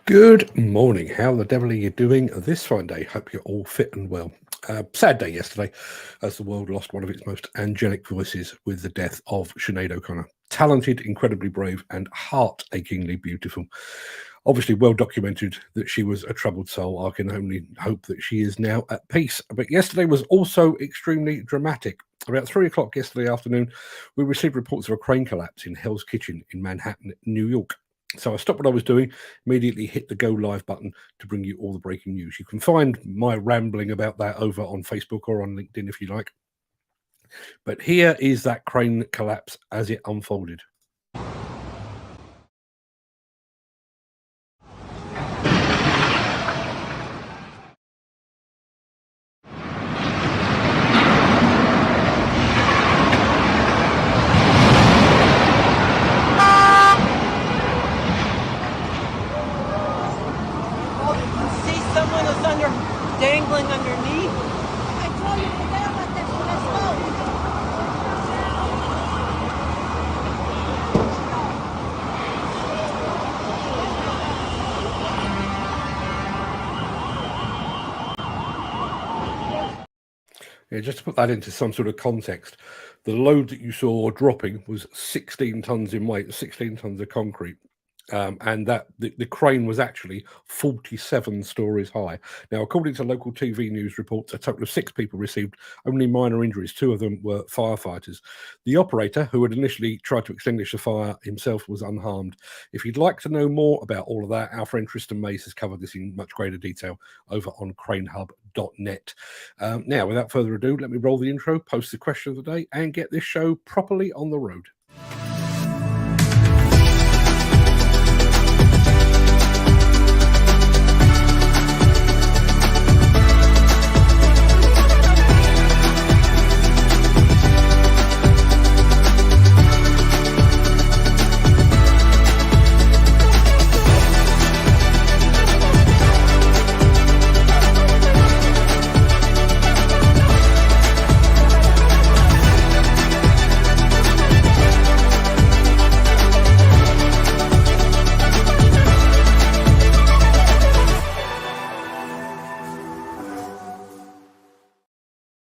Good morning. How the devil are you doing this fine day? Hope you're all fit and well. Sad day yesterday as the world lost one of its most angelic voices with the death of Sinead O'Connor. Talented, incredibly brave, and heart-achingly beautiful. Obviously, well documented that she was a troubled soul. I can only hope that she is now at peace. But yesterday was also extremely dramatic. About 3 o'clock yesterday afternoon, we received reports of a crane collapse in Hell's Kitchen in Manhattan, New York. So I stopped what I was doing, immediately hit the go live button to bring you all the breaking news. You can find my rambling about that over on Facebook or on LinkedIn if you like. But here is that crane collapse as it unfolded. Dangling underneath. I told you to get with this. Let's Yeah, just to put that into some sort of context, the load that you saw dropping was 16 tons in weight, 16 tons of concrete. And that the crane was actually 47 stories high. Now, according to local TV news reports, a total of 6 people received only minor injuries. 2 of them were firefighters. The operator, who had initially tried to extinguish the fire himself, was unharmed. If you'd like to know more about all of that, our friend Tristan Mace has covered this in much greater detail over on cranehub.net. Now, without further ado, let me roll the intro, post the question of the day, and get this show properly on the road.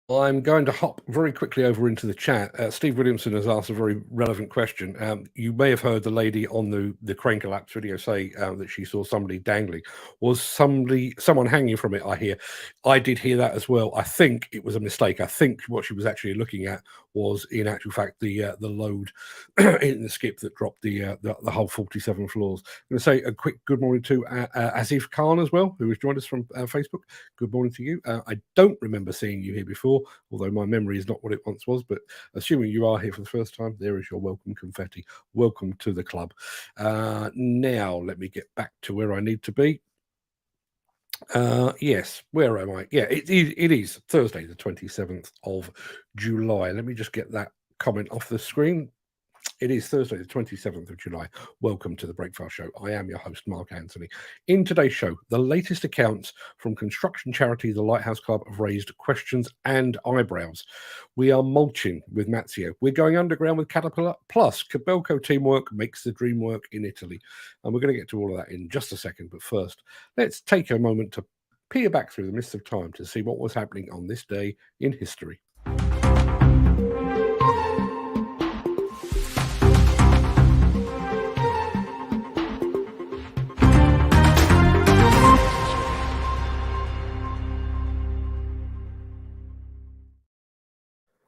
I'm going to hop very quickly over into the chat. Steve Williamson has asked a very relevant question. You may have heard the lady on the crane collapse video say that she saw somebody dangling. Was someone hanging from it? I hear. I did hear that as well. I think it was a mistake. I think what she was actually looking at was, in actual fact, the load in the skip that dropped the whole 47 floors. I'm going to say a quick good morning to Asif Khan as well, who has joined us from Facebook. Good morning to you. I don't remember seeing you here before, although my memory is not what it once was. But assuming you are here for the first time, there is your welcome confetti. Welcome to the club. Now, let me get back to where I need to be. Yes, where am I? Yeah, it is Thursday, the 27th of July. Let me just get that comment off the screen. It is Thursday, the 27th of July. Welcome to the Breakfast Show. I am your host, Mark Anthony. In today's show, the latest accounts from construction charity the Lighthouse Club have raised questions and eyebrows. We are mulching with Mazio. We're going underground with Caterpillar. Plus, Kobelco teamwork makes the dream work in Italy. And we're going to get to all of that in just a second. But first, let's take a moment to peer back through the mists of time to see what was happening on this day in history.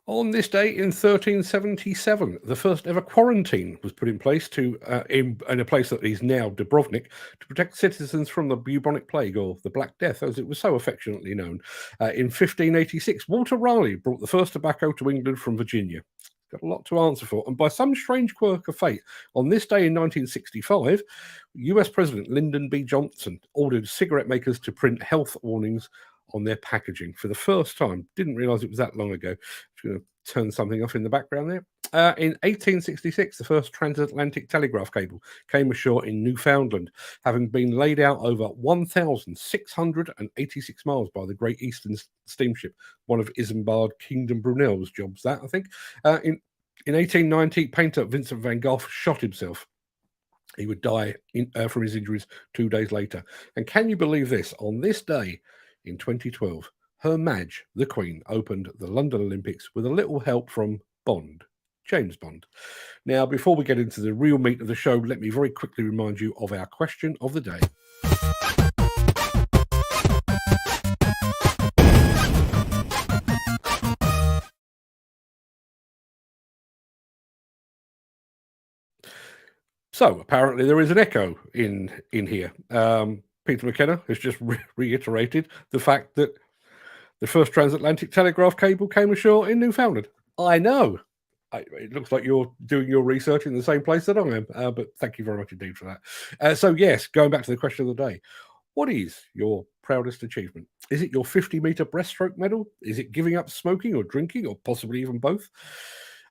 On this day in 1377, the first ever quarantine was put in place in a place that is now Dubrovnik to protect citizens from the bubonic plague, or the Black Death, as it was so affectionately known. In 1586, Walter Raleigh brought the first tobacco to England from Virginia. Got a lot to answer for. And by some strange quirk of fate, on this day in 1965, US President Lyndon B. Johnson ordered cigarette makers to print health warnings on their packaging for the first time. Didn't realize it was that long ago. Just going to turn something off in the background there. In 1866, the first transatlantic telegraph cable came ashore in Newfoundland, having been laid out over 1,686 miles by the Great Eastern Steamship, one of Isambard Kingdom Brunel's jobs, that, I think. In 1890, painter Vincent van Gogh shot himself. He would die from his injuries 2 days later. And can you believe this? On this day in 2012, Her Madge, the Queen, opened the London Olympics with a little help from Bond, James Bond. Now, before we get into the real meat of the show, let me very quickly remind you of our question of the day. So apparently there is an echo in here. Peter McKenna has just reiterated the fact that the first transatlantic telegraph cable came ashore in Newfoundland. I know. It looks like you're doing your research in the same place that I am, but thank you very much indeed for that. So yes, going back to the question of the day, what is your proudest achievement? Is it your 50-meter breaststroke medal? Is it giving up smoking or drinking, or possibly even both?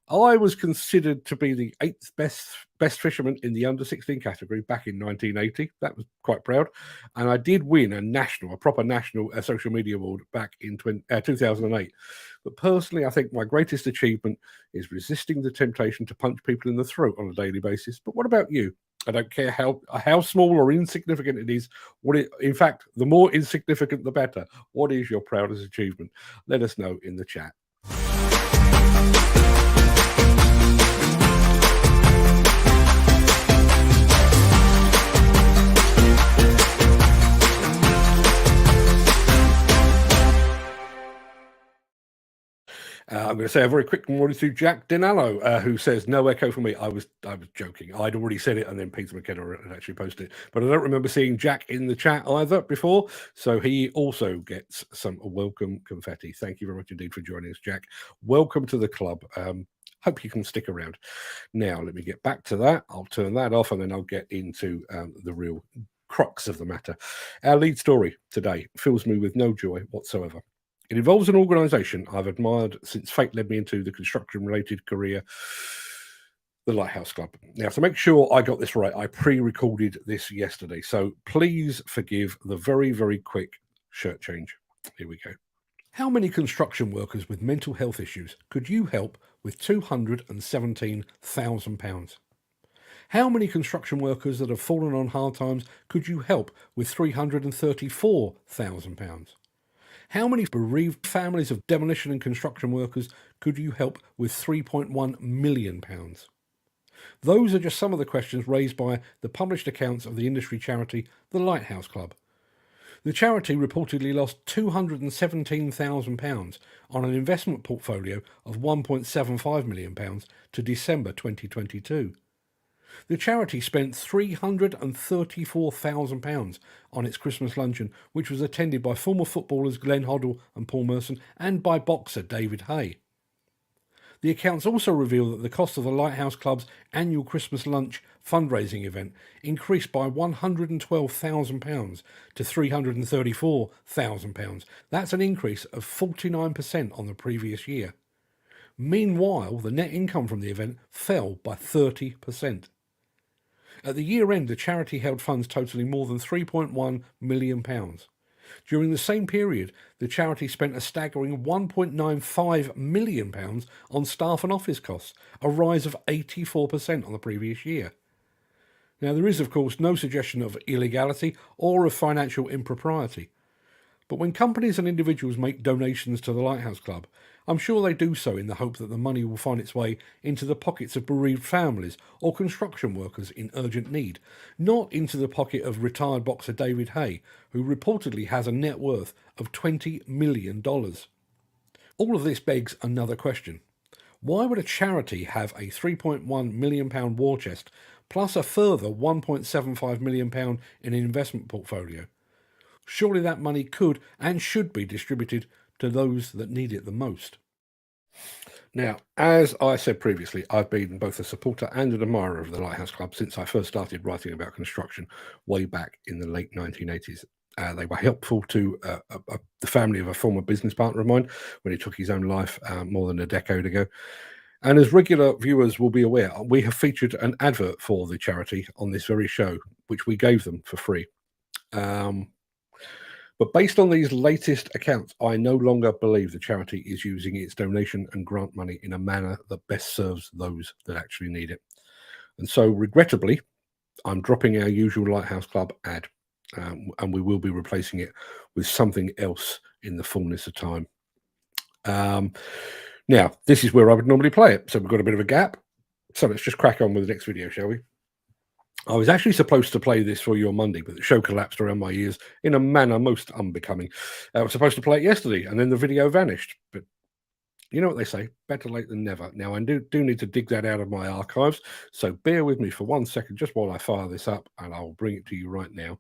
I was considered to be the 8th best fisherman in the under-16 category back in 1980. That was quite proud. And I did win a proper national social media award back in 2008. But personally, I think my greatest achievement is resisting the temptation to punch people in the throat on a daily basis. But what about you? I don't care how small or insignificant it is. In fact, the more insignificant, the better. What is your proudest achievement? Let us know in the chat. I'm going to say a very quick morning to Jack Dinallo, who says, no echo for me. I was joking. I'd already said it, and then Peter McKenna had actually posted it. But I don't remember seeing Jack in the chat either before. So he also gets some welcome confetti. Thank you very much indeed for joining us, Jack. Welcome to the club. Hope you can stick around. Now, let me get back to that. I'll turn that off, and then I'll get into the real crux of the matter. Our lead story today fills me with no joy whatsoever. It involves an organisation I've admired since fate led me into the construction-related career, the Lighthouse Club. Now, to make sure I got this right, I pre-recorded this yesterday, so please forgive the very, very quick shirt change. Here we go. How many construction workers with mental health issues could you help with £217,000? How many construction workers that have fallen on hard times could you help with £334,000? How many bereaved families of demolition and construction workers could you help with £3.1 million? Those are just some of the questions raised by the published accounts of the industry charity, the Lighthouse Club. The charity reportedly lost £217,000 on an investment portfolio of £1.75 million to December 2022. The charity spent £334,000 on its Christmas luncheon, which was attended by former footballers Glenn Hoddle and Paul Merson and by boxer David Hay. The accounts also reveal that the cost of the Lighthouse Club's annual Christmas lunch fundraising event increased by £112,000 to £334,000. That's an increase of 49% on the previous year. Meanwhile, the net income from the event fell by 30%. At the year end, the charity held funds totalling more than £3.1 million. During the same period, the charity spent a staggering £1.95 million on staff and office costs, a rise of 84% on the previous year. Now, there is, of course, no suggestion of illegality or of financial impropriety. But when companies and individuals make donations to the Lighthouse Club, I'm sure they do so in the hope that the money will find its way into the pockets of bereaved families or construction workers in urgent need, not into the pocket of retired boxer David Hay, who reportedly has a net worth of $20 million. All of this begs another question. Why would a charity have a £3.1 million war chest plus a further £1.75 million in an investment portfolio? Surely that money could and should be distributed to those that need it the most. Now, as I said previously, I've been both a supporter and an admirer of the Lighthouse Club since I first started writing about construction way back in the late 1980s. They were helpful to the family of a former business partner of mine when he took his own life more than a decade ago. And as regular viewers will be aware, we have featured an advert for the charity on this very show, which we gave them for free. But based on these latest accounts, I no longer believe the charity is using its donation and grant money in a manner that best serves those that actually need it. And so, regrettably, I'm dropping our usual Lighthouse Club ad, and we will be replacing it with something else in the fullness of time. Now, this is where I would normally play it, so we've got a bit of a gap. So let's just crack on with the next video, shall we? I was actually supposed to play this for you on Monday, but the show collapsed around my ears in a manner most unbecoming. I was supposed to play it yesterday, and then the video vanished. But you know what they say, better late than never. Now, I do need to dig that out of my archives, so bear with me for 1 second just while I fire this up, and I'll bring it to you right now.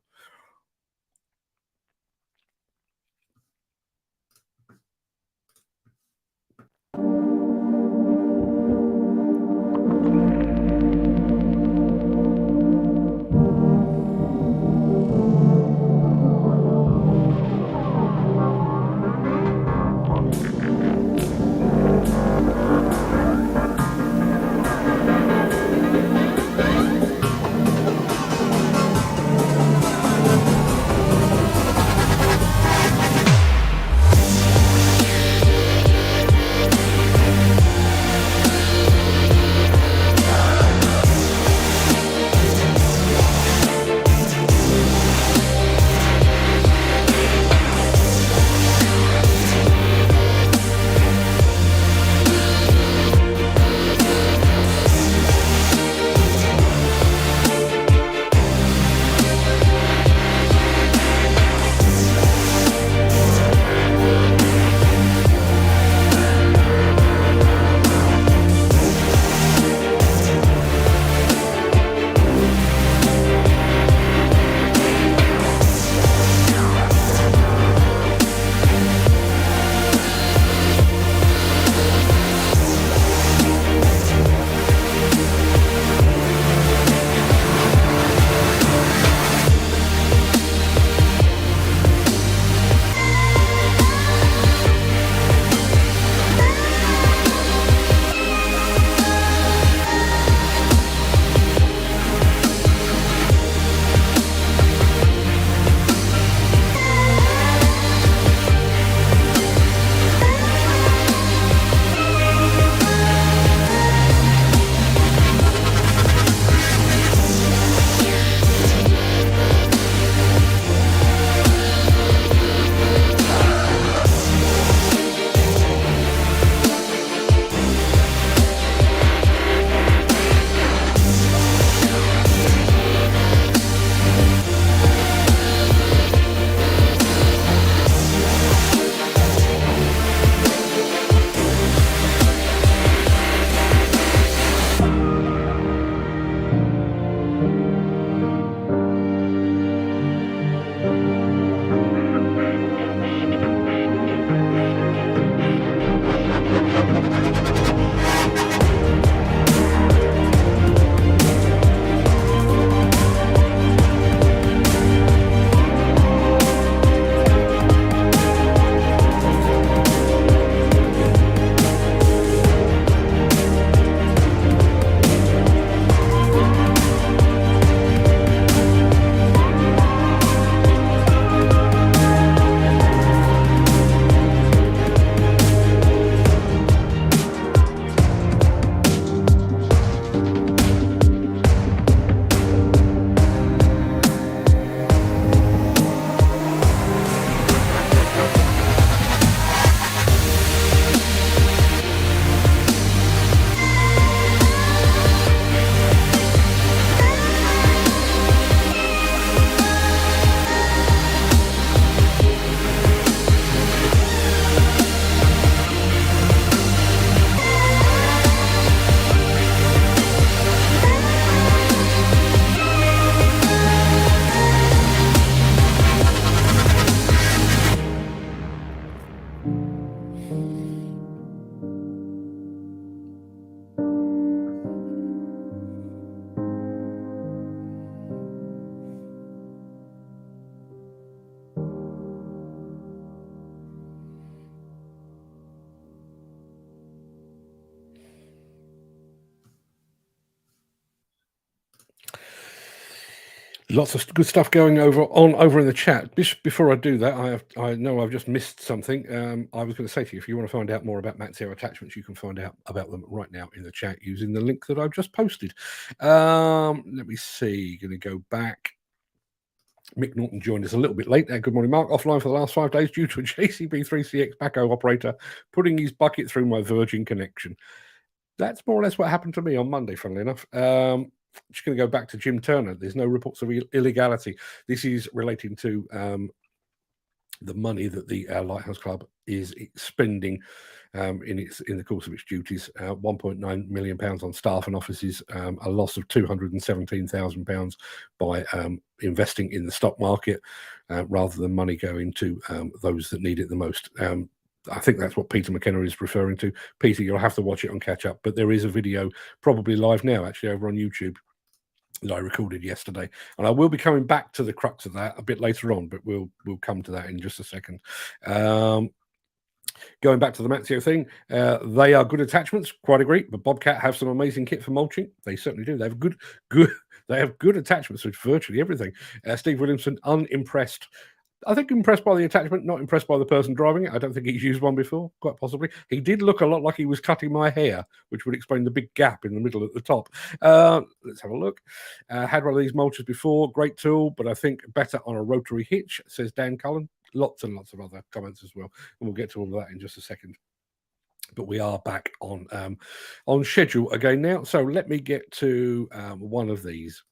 Lots of good stuff going over in the chat. Before I do that, I know I've just missed something. I was going to say to you, if you want to find out more about Mazio attachments, you can find out about them right now in the chat using the link that I've just posted. Let me see. Going to go back. Mick Norton joined us a little bit late. Good morning, Mark. Offline for the last 5 days due to a JCB3CX backhoe operator putting his bucket through my Virgin connection. That's more or less what happened to me on Monday, funnily enough. Just going to go back to Jim Turner. There's no reports of illegality. This is relating to the money that the Lighthouse Club is spending in the course of its duties. £1.9 million on staff and offices, a loss of £217,000 by investing in the stock market rather than money going to those that need it the most. I think that's what Peter McKenna is referring to. Peter, you'll have to watch it on catch up, but there is a video probably live now, actually, over on YouTube that I recorded yesterday, and I will be coming back to the crux of that a bit later on, but we'll come to that in just a second. Going back to the Mazio thing, they are good attachments, quite agree, but Bobcat have some amazing kit for mulching. They certainly do. They have good attachments with virtually everything. Steve Williamson, unimpressed. I think impressed by the attachment, not impressed by the person driving it. I don't think he's used one before, quite possibly. He did look a lot like he was cutting my hair, which would explain the big gap in the middle at the top. Let's have a look. Had one of these mulchers before. Great tool, but I think better on a rotary hitch, says Dan Cullen. Lots and lots of other comments as well. And we'll get to all of that in just a second. But we are back on schedule again now. So let me get to one of these.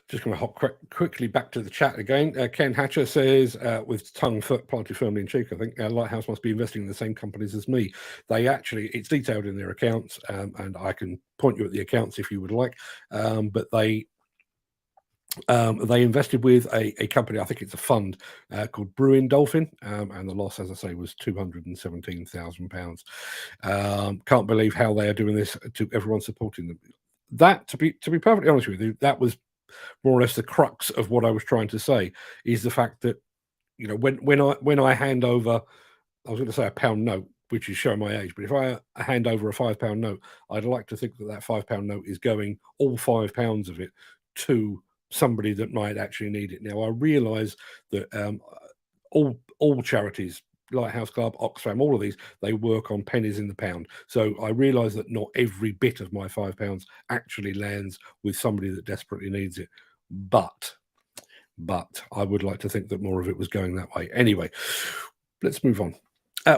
Just going to hop quickly back to the chat again. Ken Hatcher says, with tongue planted firmly in cheek, I think Lighthouse must be investing in the same companies as me. They actually, it's detailed in their accounts, and I can point you at the accounts if you would like. But they invested with a company, I think it's a fund called Bruin Dolphin, and the loss, as I say, was £217,000. Can't believe how they are doing this to everyone supporting them. That, to be perfectly honest with you, that was more or less the crux of what I was trying to say, is the fact that, you know, when I hand over, I was going to say a pound note, which is showing my age, but if I hand over a £5 note, I'd like to think that that £5 note is going, all £5 of it, to somebody that might actually need it. Now, I realise that all charities, Lighthouse Club, Oxfam, all of these, they work on pennies in the pound. So I realise that not every bit of my £5 actually lands with somebody that desperately needs it. But I would like to think that more of it was going that way. Anyway, let's move on.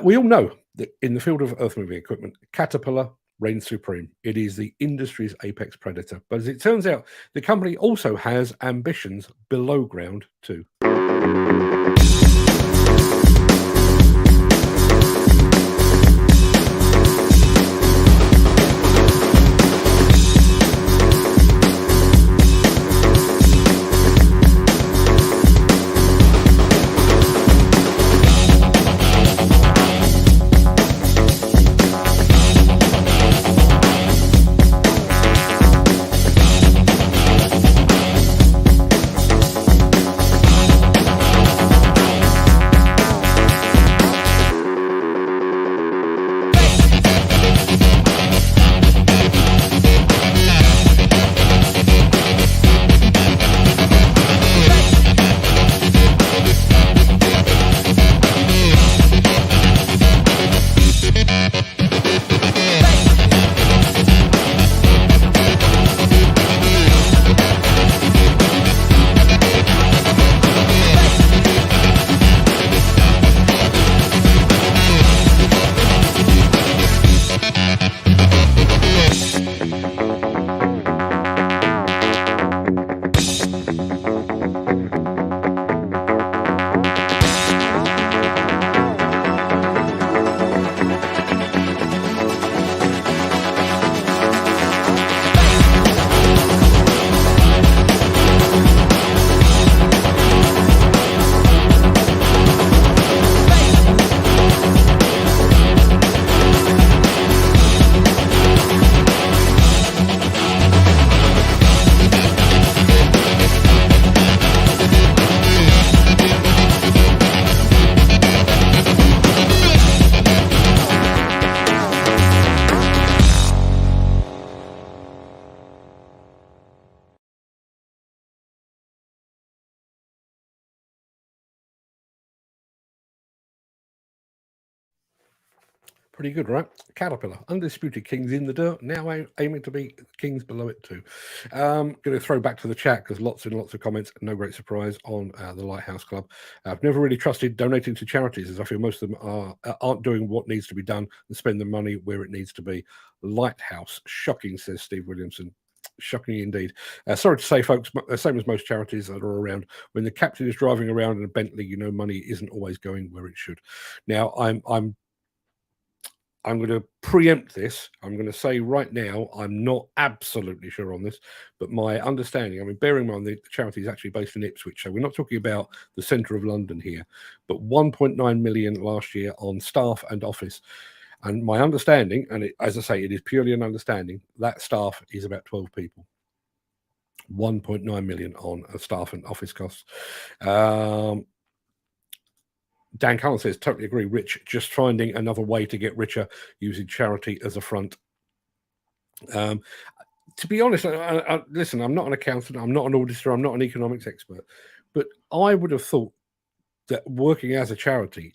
We all know that in the field of earth-moving equipment, Caterpillar reigns supreme. It is the industry's apex predator. But as it turns out, the company also has ambitions below ground too. Pretty good, right? Caterpillar, undisputed kings in the dirt, now aiming to be kings below it too. Going to throw back to the chat because lots and lots of comments. No great surprise on the Lighthouse Club. I've never really trusted donating to charities, as I feel most of them aren't doing what needs to be done and spend the money where it needs to be. Lighthouse, shocking, says Steve Williamson. Shocking indeed. Sorry to say, folks, same as most charities that are around, when the captain is driving around in a Bentley, you know money isn't always going where it should. Now, I'm going to preempt this. I'm going to say right now, I'm not absolutely sure on this, but my understanding, I mean, bearing in mind the charity is actually based in Ipswich, so we're not talking about the centre of London here, but 1.9 million last year on staff and office. And my understanding, and as I say, it is purely an understanding, that staff is about 12 people. 1.9 million on staff and office costs. Dan Cullen says, totally agree, Rich, just finding another way to get richer using charity as a front. To be honest, listen, I'm not an accountant, I'm not an auditor, I'm not an economics expert, but I would have thought that working as a charity,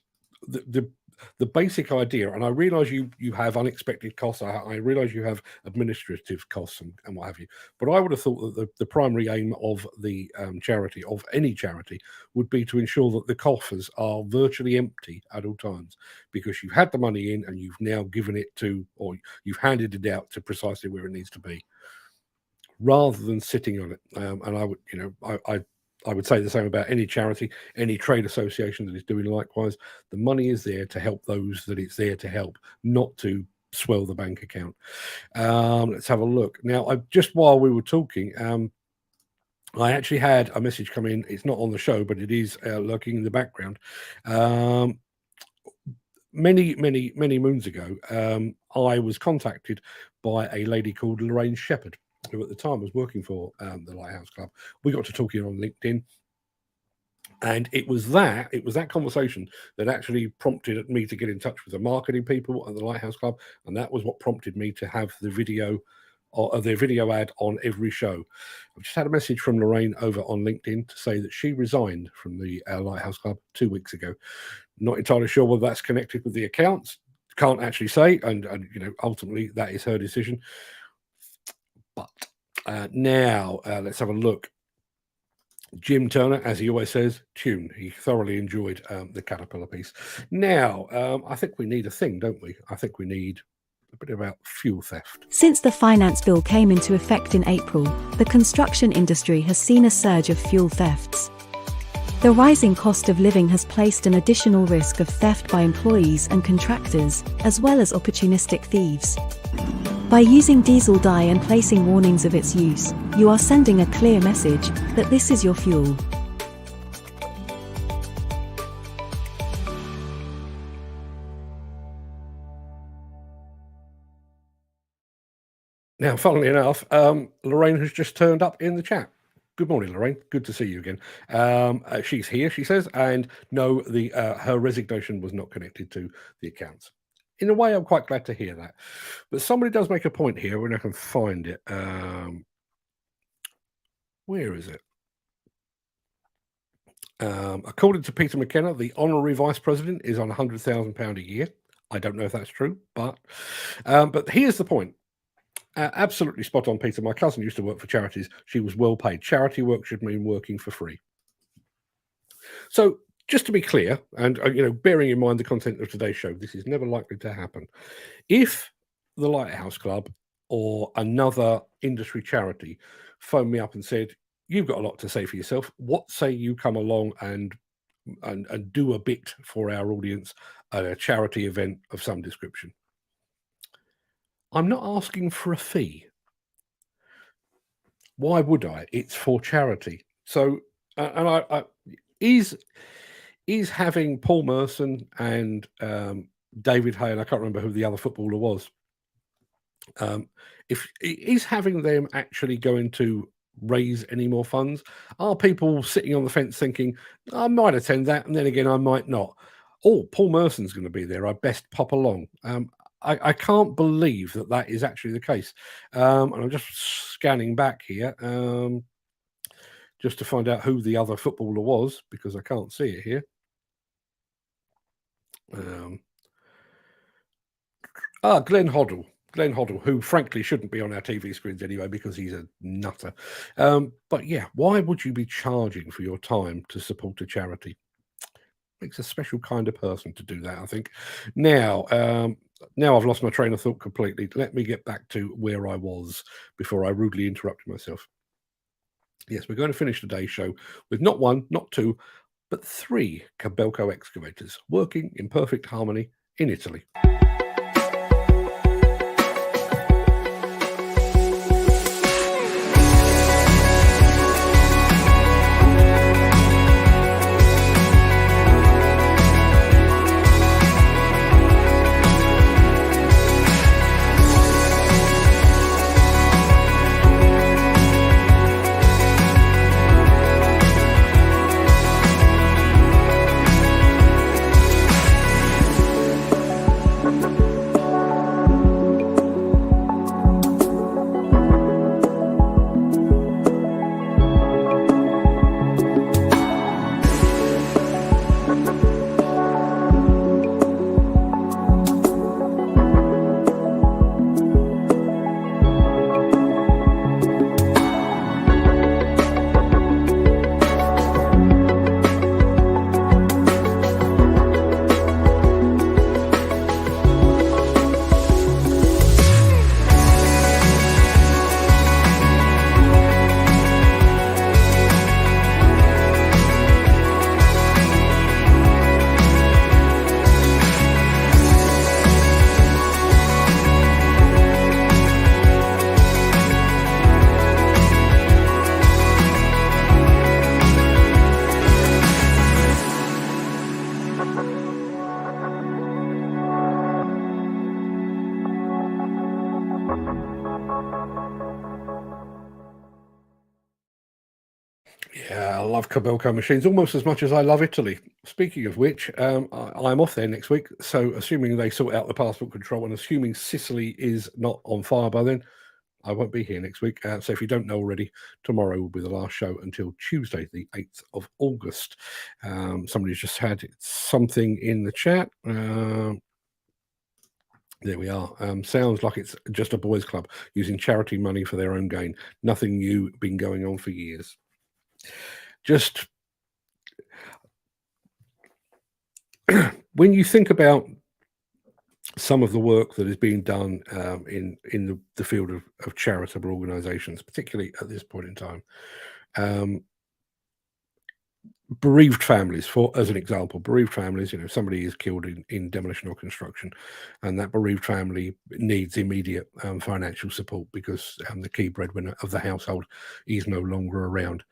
the basic idea, and I realise you have unexpected costs, I realise you have administrative costs and what have you, but I would have thought that the primary aim of the charity, of any charity, would be to ensure that the coffers are virtually empty at all times, because you've had the money in and you've now given it to, or you've handed it out to precisely where it needs to be, rather than sitting on it. And I would, I would say the same about any charity, any trade association that is doing likewise. The money is there to help those that it's there to help, not to swell the bank account. Let's have a look. Now, just while we were talking, I actually had a message come in. It's not on the show, but it is lurking in the background. Many moons ago, I was contacted by a lady called Lorraine Shepherd, who at the time was working for the Lighthouse Club. We got to talking on LinkedIn, and it was that conversation that actually prompted me to get in touch with the marketing people at the Lighthouse Club, and that was what prompted me to have the video or their video ad on every show. I've just had a message from Lorraine over on LinkedIn to say that she resigned from the Lighthouse Club 2 weeks ago. Not entirely sure whether that's connected with the accounts. Can't actually say, and ultimately that is her decision. But now let's have a look. Jim Turner, as he always says, tune. He thoroughly enjoyed the Caterpillar piece. Now, I think we need a thing, don't we? I think we need a bit about fuel theft. Since the finance bill came into effect in April, the construction industry has seen a surge of fuel thefts. The rising cost of living has placed an additional risk of theft by employees and contractors, as well as opportunistic thieves. By using diesel dye and placing warnings of its use, you are sending a clear message that this is your fuel. Now, funnily enough, Lorraine has just turned up in the chat. Good morning, Lorraine. Good to see you again. She's here, she says, and no, her resignation was not connected to the accounts. In a way, I'm quite glad to hear that. But somebody does make a point here when I can find it. Where is it? According to Peter McKenna, the honorary vice president is on £100,000 a year. I don't know if that's true, but here's the point. Absolutely spot on, Peter. My cousin used to work for charities. She was well paid. Charity work should mean working for free. So just to be clear, and bearing in mind the content of today's show, this is never likely to happen. If the Lighthouse Club or another industry charity phoned me up and said, "You've got a lot to say for yourself. What say you come along and do a bit for our audience at a charity event of some description?" I'm not asking for a fee. Why would I? It's for charity. So, is having Paul Merson and David Hay, and I can't remember who the other footballer was, if is having them actually going to raise any more funds? Are people sitting on the fence thinking, I might attend that, and then again I might not? Oh, Paul Merson's going to be there, I best pop along. I can't believe that is actually the case. And I'm just scanning back here just to find out who the other footballer was, because I can't see it here. Glenn Hoddle. Glenn Hoddle, who frankly shouldn't be on our TV screens anyway because he's a nutter. But yeah, why would you be charging for your time to support a charity? Makes a special kind of person to do that, I think. Now I've lost my train of thought completely. Let me get back to where I was before I rudely interrupted myself. Yes, we're going to finish today's show with not one, not two, but 3 Kobelco excavators working in perfect harmony in Italy. Yeah, I love Kobelco machines almost as much as I love Italy. Speaking of which, I'm off there next week. So assuming they sort out the passport control and assuming Sicily is not on fire by then, I won't be here next week. So if you don't know already, tomorrow will be the last show until Tuesday, the 8th of August. Somebody's just had something in the chat. There we are. Sounds like it's just a boys' club using charity money for their own gain. Nothing new, been going on for years. Just when you think about some of the work that is being done in the field of charitable organizations, particularly at this point in time, bereaved families, as an example, bereaved families, somebody is killed in demolition or construction, and that bereaved family needs immediate financial support because the key breadwinner of the household is no longer around.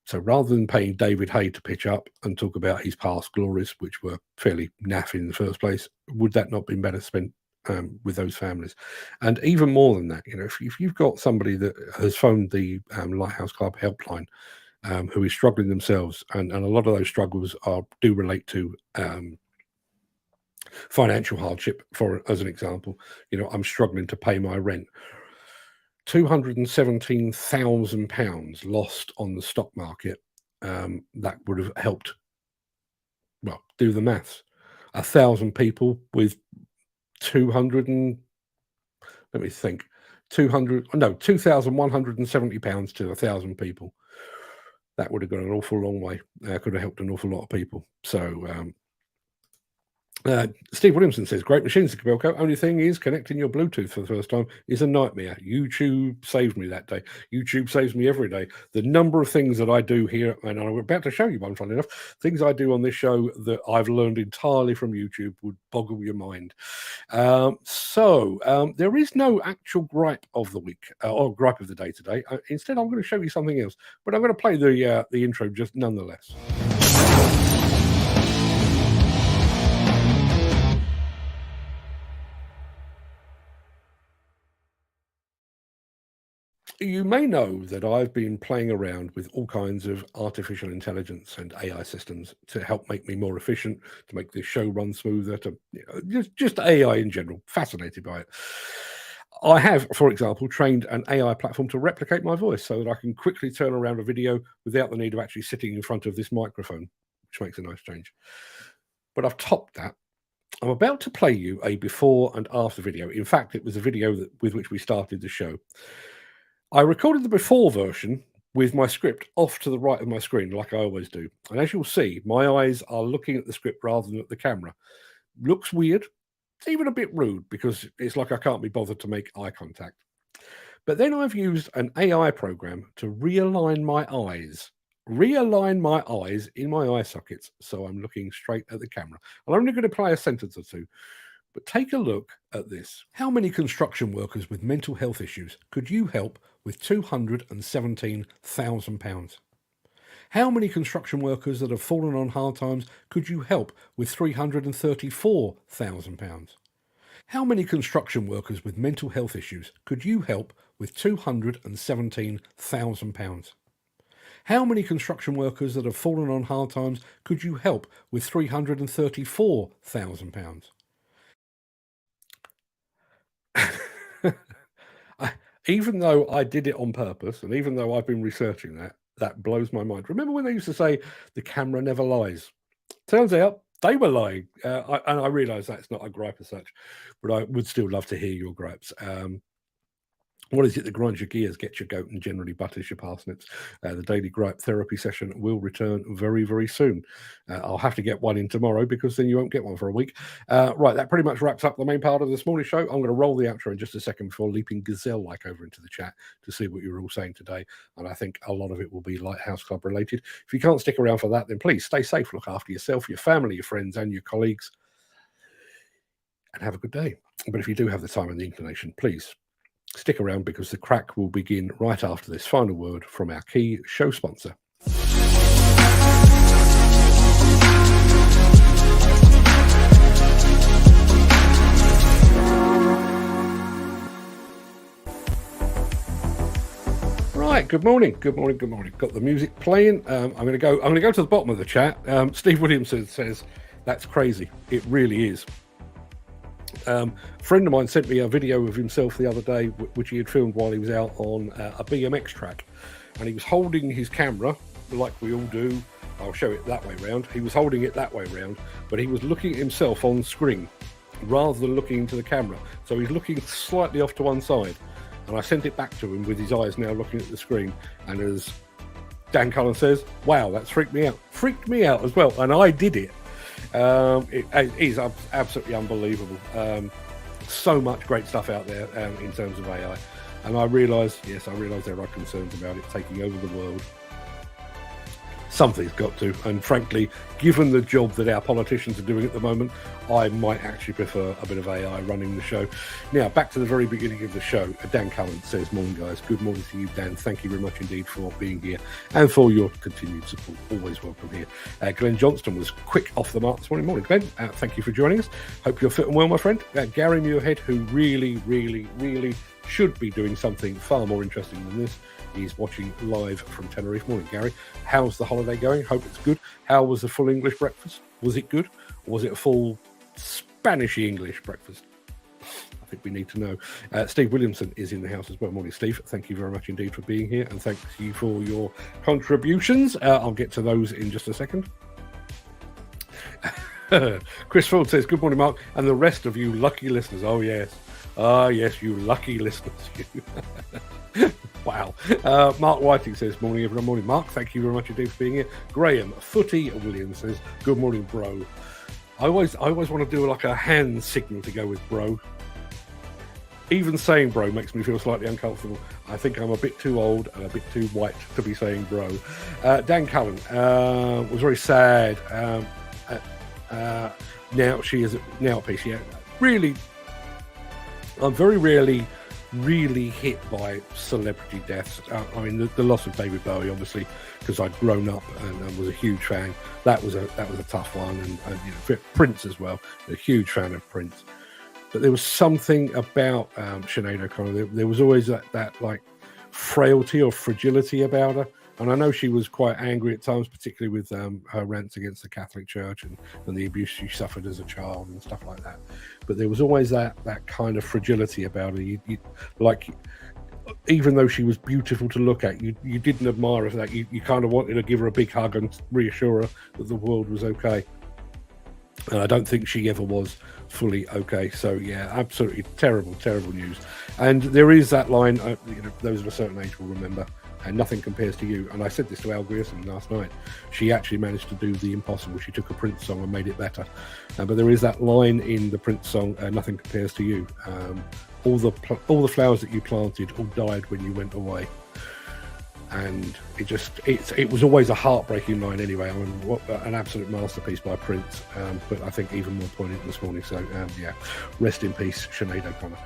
So rather than paying David Hay to pitch up and talk about his past glories, which were fairly naff in the first place, would that not be better spent with those families? And even more than that, if you've got somebody that has phoned the Lighthouse Club helpline, who is struggling themselves, and a lot of those struggles do relate to financial hardship. As an example, I'm struggling to pay my rent. £217,000 lost on the stock market. That would have helped. Well, do the maths. 1,000 people with 200 and let me think. £2,170 to 1,000 people. That would have gone an awful long way. Could have helped an awful lot of people. So Steve Williamson says, great machines, Kobelco. Only thing is, connecting your Bluetooth for the first time is a nightmare. YouTube saved me that day. YouTube saves me every day. The number of things that I do here, and I'm about to show you one, funnily enough, things I do on this show that I've learned entirely from YouTube would boggle your mind. So there is no actual gripe of the week, or gripe of the day today. Instead, I'm going to show you something else, but I'm going to play the intro just nonetheless. You may know that I've been playing around with all kinds of artificial intelligence and AI systems to help make me more efficient, to make this show run smoother, to just AI in general. Fascinated by it. I have, for example, trained an AI platform to replicate my voice so that I can quickly turn around a video without the need of actually sitting in front of this microphone, which makes a nice change. But I've topped that I'm about to play you a before and after video. In fact, it was a video with which we started the show. I recorded the before version with my script off to the right of my screen, like I always do. And as you'll see, my eyes are looking at the script rather than at the camera. Looks weird, even a bit rude, because it's like I can't be bothered to make eye contact. But then I've used an AI program to realign my eyes in my eye sockets, so I'm looking straight at the camera. I'm only going to play a sentence or two, but take a look at this. How many construction workers with mental health issues could you help with £217,000? How many construction workers that have fallen on hard times could you help with £334,000? How many construction workers with mental health issues could you help with £217,000? How many construction workers that have fallen on hard times could you help with £334,000? Even though I did it on purpose, and even though I've been researching that blows my mind. Remember when they used to say the camera never lies? Turns out they were lying. And I realise that's not a gripe as such, but I would still love to hear your gripes. What is it that grinds your gears, gets your goat, and generally butters your parsnips? The daily gripe therapy session will return very, very soon. I'll have to get one in tomorrow because then you won't get one for a week. Right, that pretty much wraps up the main part of this morning show. I'm going to roll the outro in just a second before leaping gazelle-like over into the chat to see what you're all saying today. And I think a lot of it will be Lighthouse Club related. If you can't stick around for that, then please stay safe, look after yourself, your family, your friends, and your colleagues, and have a good day. But if you do have the time and the inclination, please stick around because the Craic will begin right after this final word from our key show sponsor. Right, good morning. Got the music playing. I'm going to go to the bottom of the chat. Steve Williamson says that's crazy. It really is. A friend of mine sent me a video of himself the other day, which he had filmed while he was out on a BMX track, and he was holding his camera like we all do. I'll show it that way round. He was holding it that way round, but he was looking at himself on screen rather than looking into the camera. So he's looking slightly off to one side, and I sent it back to him with his eyes now looking at the screen. And as Dan Cullen says, "Wow, that's freaked me out." Freaked me out as well, and I did it. It is absolutely unbelievable. So much great stuff out there in terms of AI, and I realise there are concerns about it taking over the world. Something's got to, and frankly, given the job that our politicians are doing at the moment, I might actually prefer a bit of AI running the show. Now, back to the very beginning of the show. Dan Cullen says, "Morning, guys." Good morning to you, Dan. Thank you very much indeed for being here and for your continued support. Always welcome here. Glenn Johnston was quick off the mark this morning. Morning, Glenn. Thank you for joining us. Hope you're fit and well, my friend. Gary Muirhead, who really should be doing something far more interesting than this. He's watching live from Tenerife. Morning, Gary. How's the holiday going? Hope it's good. How was the full English breakfast? Was it good? Or was it a full Spanish English breakfast? I think we need to know. Steve Williamson is in the house as well. Morning, Steve. Thank you very much indeed for being here, and thanks you for your contributions. I'll get to those in just a second. Chris Ford says, "Good morning, Mark, and the rest of you lucky listeners." Oh, yes. Yes, you lucky listeners. Wow. Mark Whiting says, "Morning, everyone." Morning, Mark. Thank you very much indeed for being here. Graham Footy Williams says, "Good morning, bro." I always want to do like a hand signal to go with bro. Even saying bro makes me feel slightly uncomfortable. I think I'm a bit too old and a bit too white to be saying bro. Dan Cullen was very sad. Now she is now at peace. Yeah, really. I'm very rarely really hit by celebrity deaths. I mean, the loss of David Bowie, obviously, because I'd grown up and was a huge fan. That was a tough one, and you know, Prince as well. A huge fan of Prince. But there was something about Sinead O'Connor. There was always that like frailty or fragility about her. And I know she was quite angry at times, particularly with her rants against the Catholic Church and the abuse she suffered as a child and stuff like that. But there was always that kind of fragility about her. You like, even though she was beautiful to look at, you didn't admire her for that. You kind of wanted to give her a big hug and reassure her that the world was okay. And I don't think she ever was fully okay. So yeah, absolutely terrible news. And there is that line, those of a certain age will remember, and nothing compares to you. And I said this to Al Grierson last night. She actually managed to do the impossible. She took a Prince song and made it better. But there is that line in the Prince song, nothing compares to you. All the flowers that you planted all died when you went away. And it was always a heartbreaking line anyway. I mean, what an absolute masterpiece by Prince, but I think even more poignant this morning. So yeah, rest in peace, Sinead O'Connor.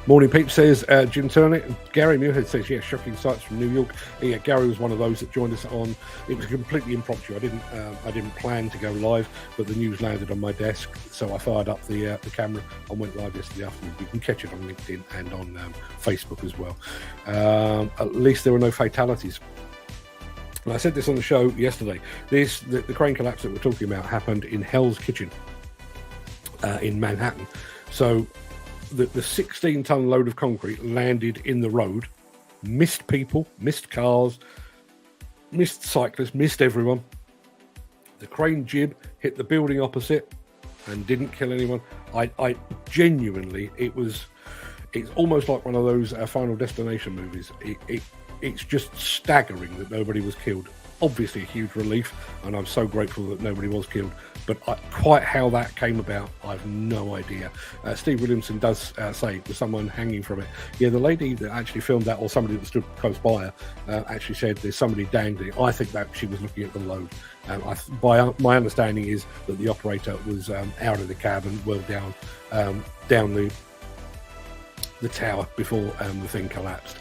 Morning Peep says, Jim Turner. Gary Muirhead says, yeah, shocking sights from New York. Yeah, Gary was one of those that joined us on. It was completely impromptu. I didn't plan to go live, but the news landed on my desk, so I fired up the camera and went live yesterday afternoon. You can catch it on LinkedIn and on Facebook as well. At least there were no fatalities. And I said this on the show yesterday. The crane collapse that we're talking about happened in Hell's Kitchen in Manhattan. So the 16-ton load of concrete landed in the road, missed people, missed cars, missed cyclists, missed everyone. The crane jib hit the building opposite and didn't kill anyone. I genuinely, it's almost like one of those Final Destination movies. It's just staggering that nobody was killed. Obviously a huge relief, and I'm so grateful that nobody was killed, but quite how that came about, I've no idea. Steve Williamson does say there's someone hanging from it. Yeah, the lady that actually filmed that, or somebody that stood close by her, actually said there's somebody dangling. I think that she was looking at the load. My understanding is that the operator was out of the cab and well down the tower before the thing collapsed.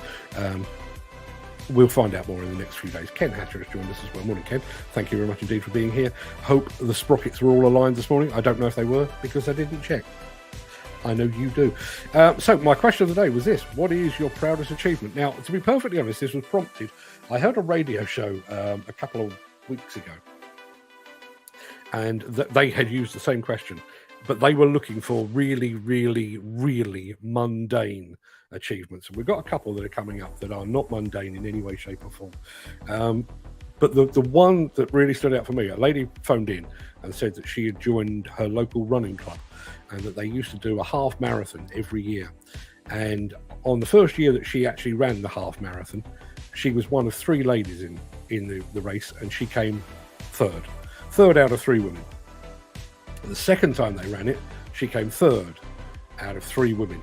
We'll find out more in the next few days. Ken Hatcher has joined us as well. Morning, Ken. Thank you very much indeed for being here. Hope the sprockets were all aligned this morning. I don't know if they were because I didn't check. I know you do. So my question of the day was this. What is your proudest achievement? Now, to be perfectly honest, this was prompted. I heard a radio show a couple of weeks ago, and they had used the same question, but they were looking for really, really, really mundane achievements. And we've got a couple that are coming up that are not mundane in any way, shape or form. But the one that really stood out for me, a lady phoned in and said that she had joined her local running club and that they used to do a half marathon every year. And on the first year that she actually ran the half marathon, she was one of three ladies in the race, and she came third out of three women. The second time they ran it, she came third out of three women.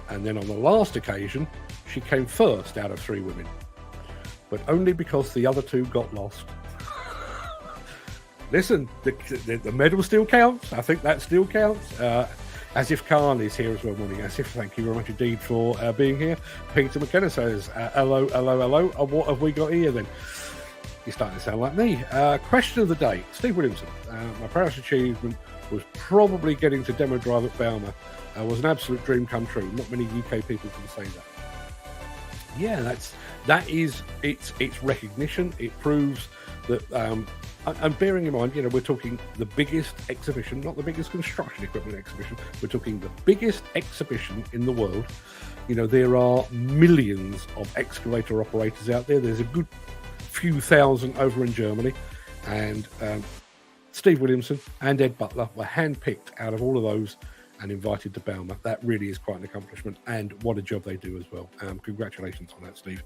And then on the last occasion, she came first out of three women. But only because the other two got lost. Listen, the medal still counts. I think that still counts. Asif Khan is here as well. Morning, Asif. Thank you very much indeed for being here. Peter McKenna says, hello. What have we got here then? You're starting to sound like me. Question of the day. Steve Williamson. My proudest achievement was probably getting to demo drive at Belma. Was an absolute dream come true. Not many UK people can say that. Yeah, that is it's recognition. It proves that, and bearing in mind, we're talking the biggest exhibition, not the biggest construction equipment exhibition. We're talking the biggest exhibition in the world. There are millions of excavator operators out there. There's a good few thousand over in Germany, and Steve Williamson and Ed Butler were handpicked out of all of those and invited to Belma. That really is quite an accomplishment, and what a job they do as well. Congratulations on that, Steve.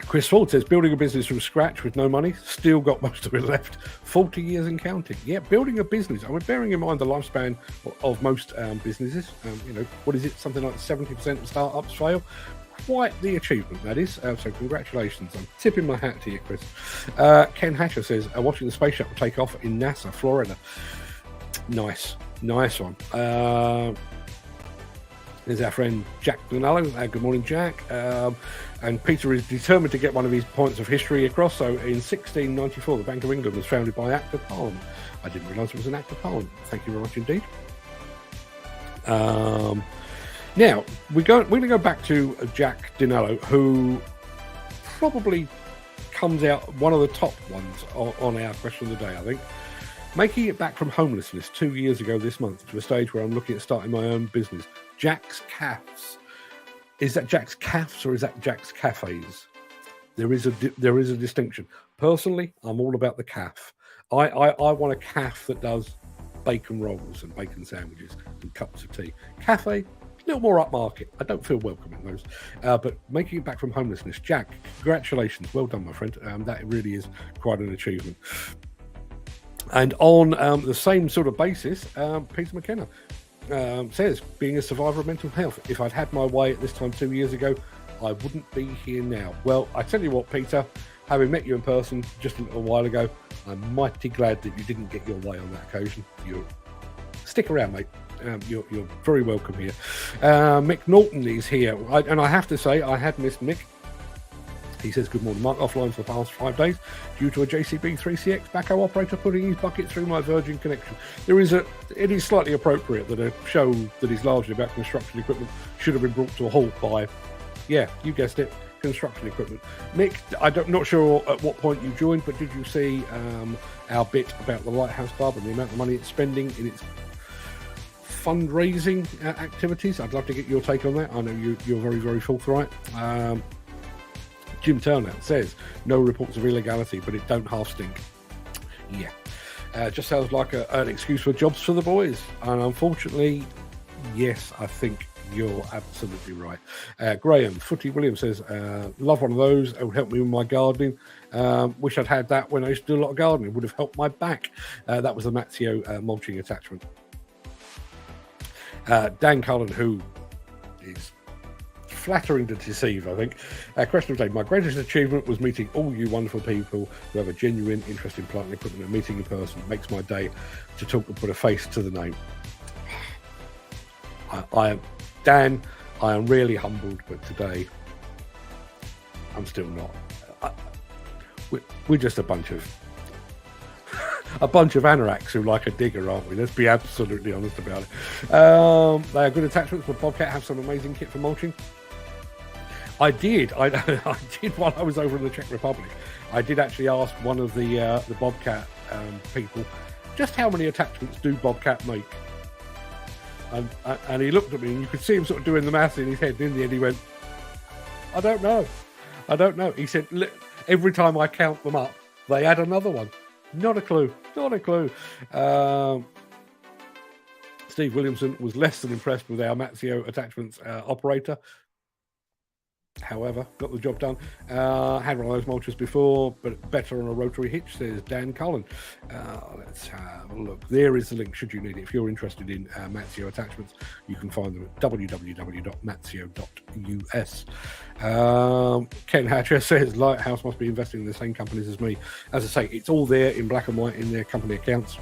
Chris Ford says, building a business from scratch with no money, still got most of it left. 40 years and counting. Yeah, building a business. I mean, bearing in mind the lifespan of most businesses, what is it? Something like 70% of startups fail. Quite the achievement, that is. So congratulations. I'm tipping my hat to you, Chris. Ken Hatcher says, watching the space shuttle take off in NASA, Florida. Nice one. There's our friend Jack Donello. Good morning, Jack. And Peter is determined to get one of his points of history across. So in 1694, the Bank of England was founded by Act of Parliament. I didn't realise it was an Act of Parliament. Thank you very much indeed. Now, we're going to go back to Jack Dinello, who probably comes out one of the top ones on our question of the day, I think. Making it back from homelessness 2 years ago this month to a stage where I'm looking at starting my own business. Jack's Cafes. Is that Jack's Cafes or is that Jack's Cafes? There is a distinction. Personally, I'm all about the calf. I want a calf that does bacon rolls and bacon sandwiches and cups of tea. Cafe, a little more upmarket. I don't feel welcome in those. But making it back from homelessness, Jack, congratulations. Well done, my friend. That really is quite an achievement. And on the same sort of basis, Peter McKenna says, being a survivor of mental health, if I'd had my way at this time 2 years ago, I wouldn't be here now. Well, I tell you what, Peter, having met you in person just a little while ago, I'm mighty glad that you didn't get your way on that occasion. Stick around, mate. You're very welcome here. Mick Norton is here. And I have to say, I had missed Mick. He says, good morning, Mark. Offline for the past 5 days due to a JCB 3CX backhoe operator putting his bucket through my Virgin connection. It is slightly appropriate that a show that is largely about construction equipment should have been brought to a halt by, yeah, you guessed it, construction equipment. Mick, I'm not sure at what point you joined, but did you see our bit about the Lighthouse Club and the amount of money it's spending in its fundraising activities? I'd love to get your take on that. I know you're very, very forthright. Jim Turner says, no reports of illegality, but it don't half stink. Yeah. Just sounds like an excuse for jobs for the boys. And unfortunately, yes, I think you're absolutely right. Graham Footy Williams says, love one of those. It would help me with my gardening. Wish I'd had that when I used to do a lot of gardening. It would have helped my back. That was the Mazio mulching attachment. Dan Cullen, who is flattering to deceive, I think. Question of the day. My greatest achievement was meeting all you wonderful people who have a genuine interest in plant and equipment, and meeting in person. It makes my day to talk and put a face to the name. Dan, I am really humbled, but today I'm still not. We're just a bunch of anoraks who like a digger, aren't we? Let's be absolutely honest about it. They are good attachments, but Bobcat have some amazing kit for mulching. I did while I was over in the Czech Republic. I did actually ask one of the Bobcat people, just how many attachments do Bobcat make? And he looked at me, and you could see him sort of doing the math in his head. In the end, he went, I don't know. He said, every time I count them up, they add another one. Not a clue. Steve Williamson was less than impressed with our Mazio attachments operator. However, got the job done. Had one of those mulchers before, but better on a rotary hitch, says Dan Cullen. Let's have a look. There is the link, should you need it. If you're interested in Mazio attachments, you can find them at www.mazio.us. Ken Hatcher says, Lighthouse must be investing in the same companies as me. As I say, it's all there in black and white in their company accounts.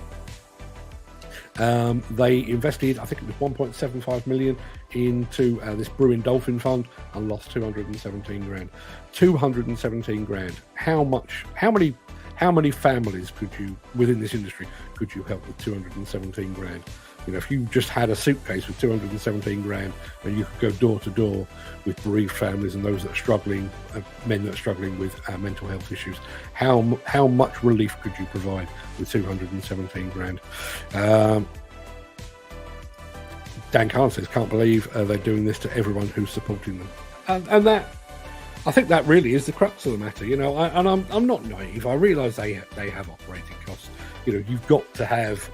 They invested, I think it was 1.75 million into this Brewing Dolphin Fund and lost 217 grand. 217 grand. How many families could you, within this industry, could you help with 217 grand? You know, if you just had a suitcase with 217 grand and you could go door to door with bereaved families and those that are struggling, men that are struggling with mental health issues, how much relief could you provide with 217 grand? Dan Kahn says, can't believe they're doing this to everyone who's supporting them. And that, I think that really is the crux of the matter, you know, I'm not naive. I realise they have operating costs. You know, you've got to have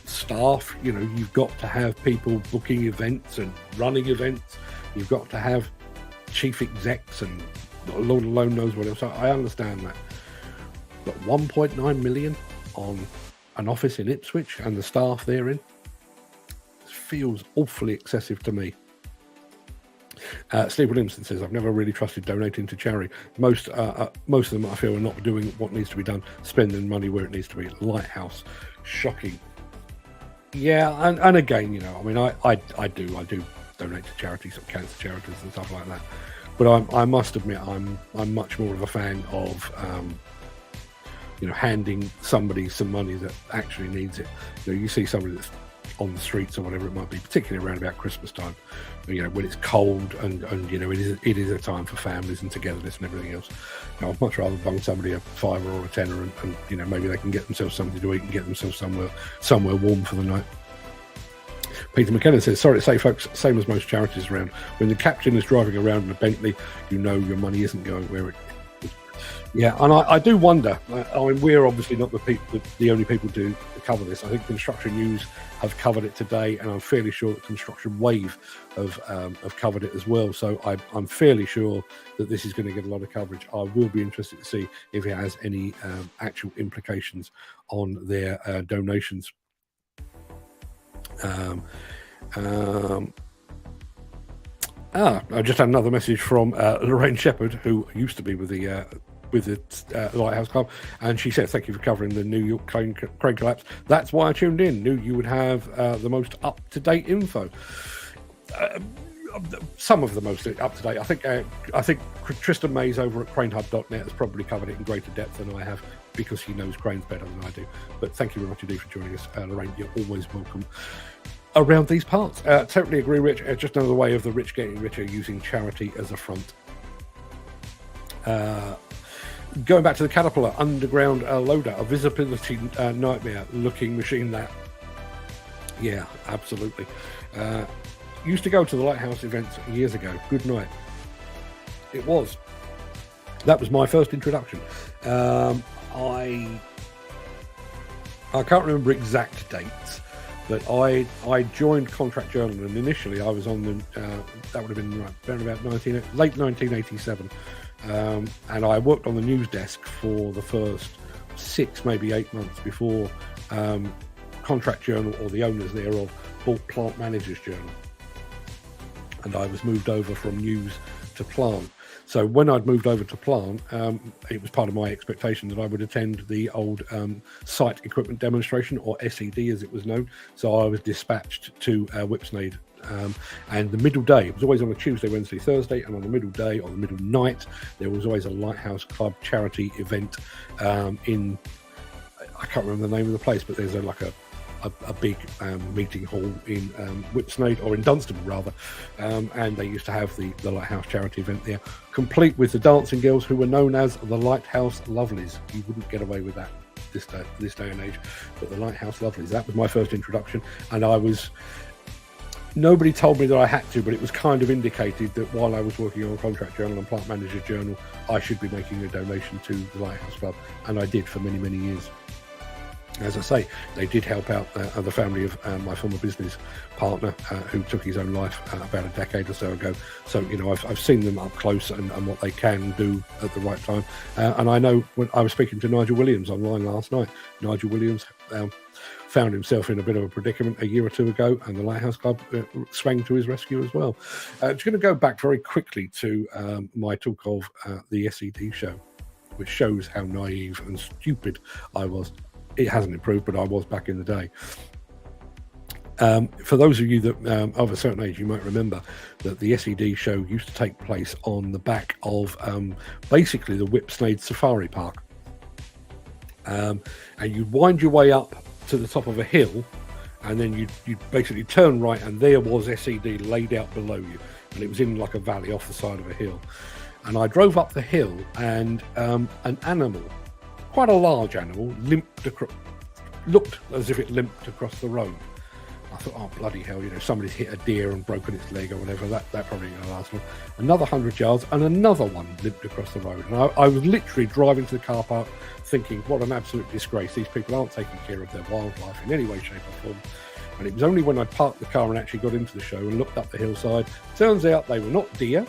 staff, you know, you've got to have people booking events and running events. You've got to have chief execs and Lord alone knows what else. I understand that. But 1.9 million on an office in Ipswich and the staff therein feels awfully excessive to me. Steve Williamson says, I've never really trusted donating to charity. Most of them, I feel, are not doing what needs to be done, spending money where it needs to be. Lighthouse, shocking. Yeah, and again, you know, I mean, I do donate to charities, or cancer charities and stuff like that. But I must admit, I'm much more of a fan of, you know, handing somebody some money that actually needs it. You know, you see somebody that's on the streets or whatever it might be, particularly around about Christmas time, you know, when it's cold and you know, it is a time for families and togetherness and everything else. You know, I'd much rather bung somebody a £5 or a £10 and you know, maybe they can get themselves something to eat and get themselves somewhere warm for the night. Peter McKenna says, sorry to say, folks, same as most charities around. When the captain is driving around in a Bentley, you know your money isn't going where Yeah, and I do wonder. I mean, we're obviously not the only people to cover this. I think Construction News have covered it today, and I'm fairly sure that Construction Wave have covered it as well. So I'm fairly sure that this is going to get a lot of coverage. I will be interested to see if it has any actual implications on their donations. I just had another message from Lorraine Shepherd, who used to be with the Lighthouse Club, and she said, "Thank you for covering the New York crane collapse. That's why I tuned in. Knew you would have the most up-to-date info." Some of the most up-to-date. I think Tristan Mays over at cranehub.net has probably covered it in greater depth than I have, because he knows cranes better than I do. But thank you very much indeed for joining us, Lorraine. You're always welcome around these parts. Totally agree, Rich. Just another way of the rich getting richer, using charity as a front. Going back to the Caterpillar underground loader, a visibility nightmare looking machine. That, yeah, absolutely. Used to go to the Lighthouse events years ago. Good night. It was. That was my first introduction. I can't remember exact dates, but I joined Contract Journal, and initially I was on the that would have been around about late 1987. And I worked on the news desk for the first 6, maybe 8 months before Contract Journal, or the owners thereof, bought Plant Managers Journal, and I was moved over from news to plant. So when I'd moved over to plant, it was part of my expectation that I would attend the old site equipment demonstration, or SED as it was known. So I was dispatched to Whipsnade. And the middle day, it was always on a Tuesday, Wednesday, Thursday, and on the middle day, on the middle night, there was always a Lighthouse Club charity event in, I can't remember the name of the place, but there's a big meeting hall in Whipsnade, or in Dunstable rather, and they used to have the Lighthouse charity event there, complete with the dancing girls who were known as the Lighthouse Lovelies. You wouldn't get away with that this day and age, but the Lighthouse Lovelies. That was my first introduction, and nobody told me that I had to, but it was kind of indicated that while I was working on Contract Journal and Plant Manager Journal, I should be making a donation to the Lighthouse Club, and I did for many, many years. As I say, they did help out the family of my former business partner, who took his own life about a decade or so ago. So, you know, I've seen them up close and what they can do at the right time. And I know, when I was speaking to Nigel Williams online last night, Nigel Williams found himself in a bit of a predicament a year or two ago, and the Lighthouse Club sprang to his rescue as well. Just going to go back very quickly to my talk of the SED show, which shows how naive and stupid I was. It hasn't improved, but I was back in the day. For those of you that of a certain age, you might remember that the SED show used to take place on the back of basically the Whipsnade Safari Park. And you'd wind your way up to the top of a hill, and then you'd basically turn right, and there was SED laid out below you, and it was in like a valley off the side of a hill. And I drove up the hill, and an animal, quite a large animal, looked as if it limped across the road. I thought, oh bloody hell, you know, somebody's hit a deer and broken its leg or whatever. That probably going to last long. Another 100 yards, and another one limped across the road. And I was literally driving to the car park thinking, what an absolute disgrace. These people aren't taking care of their wildlife in any way, shape or form. And it was only when I parked the car and actually got into the show and looked up the hillside, turns out they were not deer,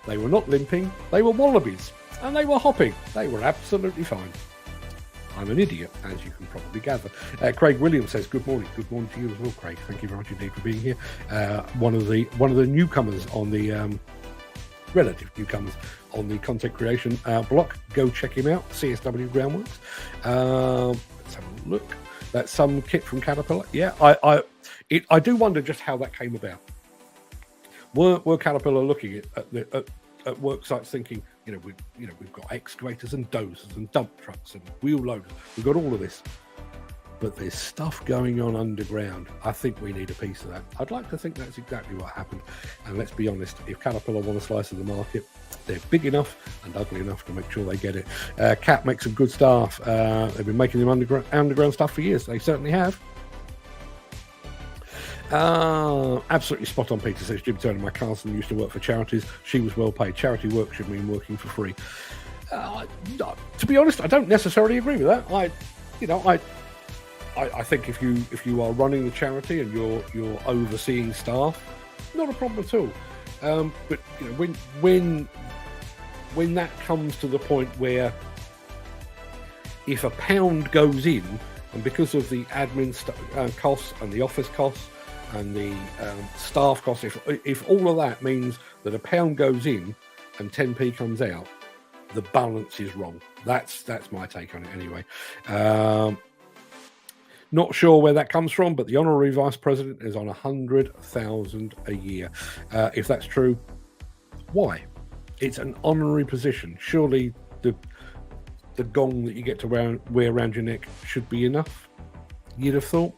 they were not limping, they were wallabies, and they were hopping. They were absolutely fine. I'm an idiot, as you can probably gather. Craig Williams says, good morning. Good morning to you as well, Craig. Thank you very much indeed for being here. One of the newcomers on the relative newcomers on the content creation block. Go check him out, CSW Groundworks. Let's have a look. That's some kit from Caterpillar. Yeah, I do wonder just how that came about. Were Caterpillar looking at work sites thinking, we've got excavators and dozers and dump trucks and wheel loaders. We've got all of this, but there's stuff going on underground. I think we need a piece of that. I'd like to think that's exactly what happened. And let's be honest, if Caterpillar want a slice of the market, they're big enough and ugly enough to make sure they get it. Cat makes some good stuff. They've been making them underground stuff for years. They certainly have. Absolutely spot on, Peter says. Jim Turner, my cousin, used to work for charities. She was well paid. Charity work should mean working for free. No, to be honest, I don't necessarily agree with that. I think if you are running the charity and you're overseeing staff, not a problem at all. But when that comes to the point where if a pound goes in, and because of the admin costs and the office costs and the staff costs, if all of that means that a pound goes in and 10p comes out, the balance is wrong. That's my take on it anyway. Not sure where that comes from, but the honorary vice president is on 100,000 a year. If that's true, why? It's an honorary position. Surely the gong that you get to wear around your neck should be enough, you'd have thought.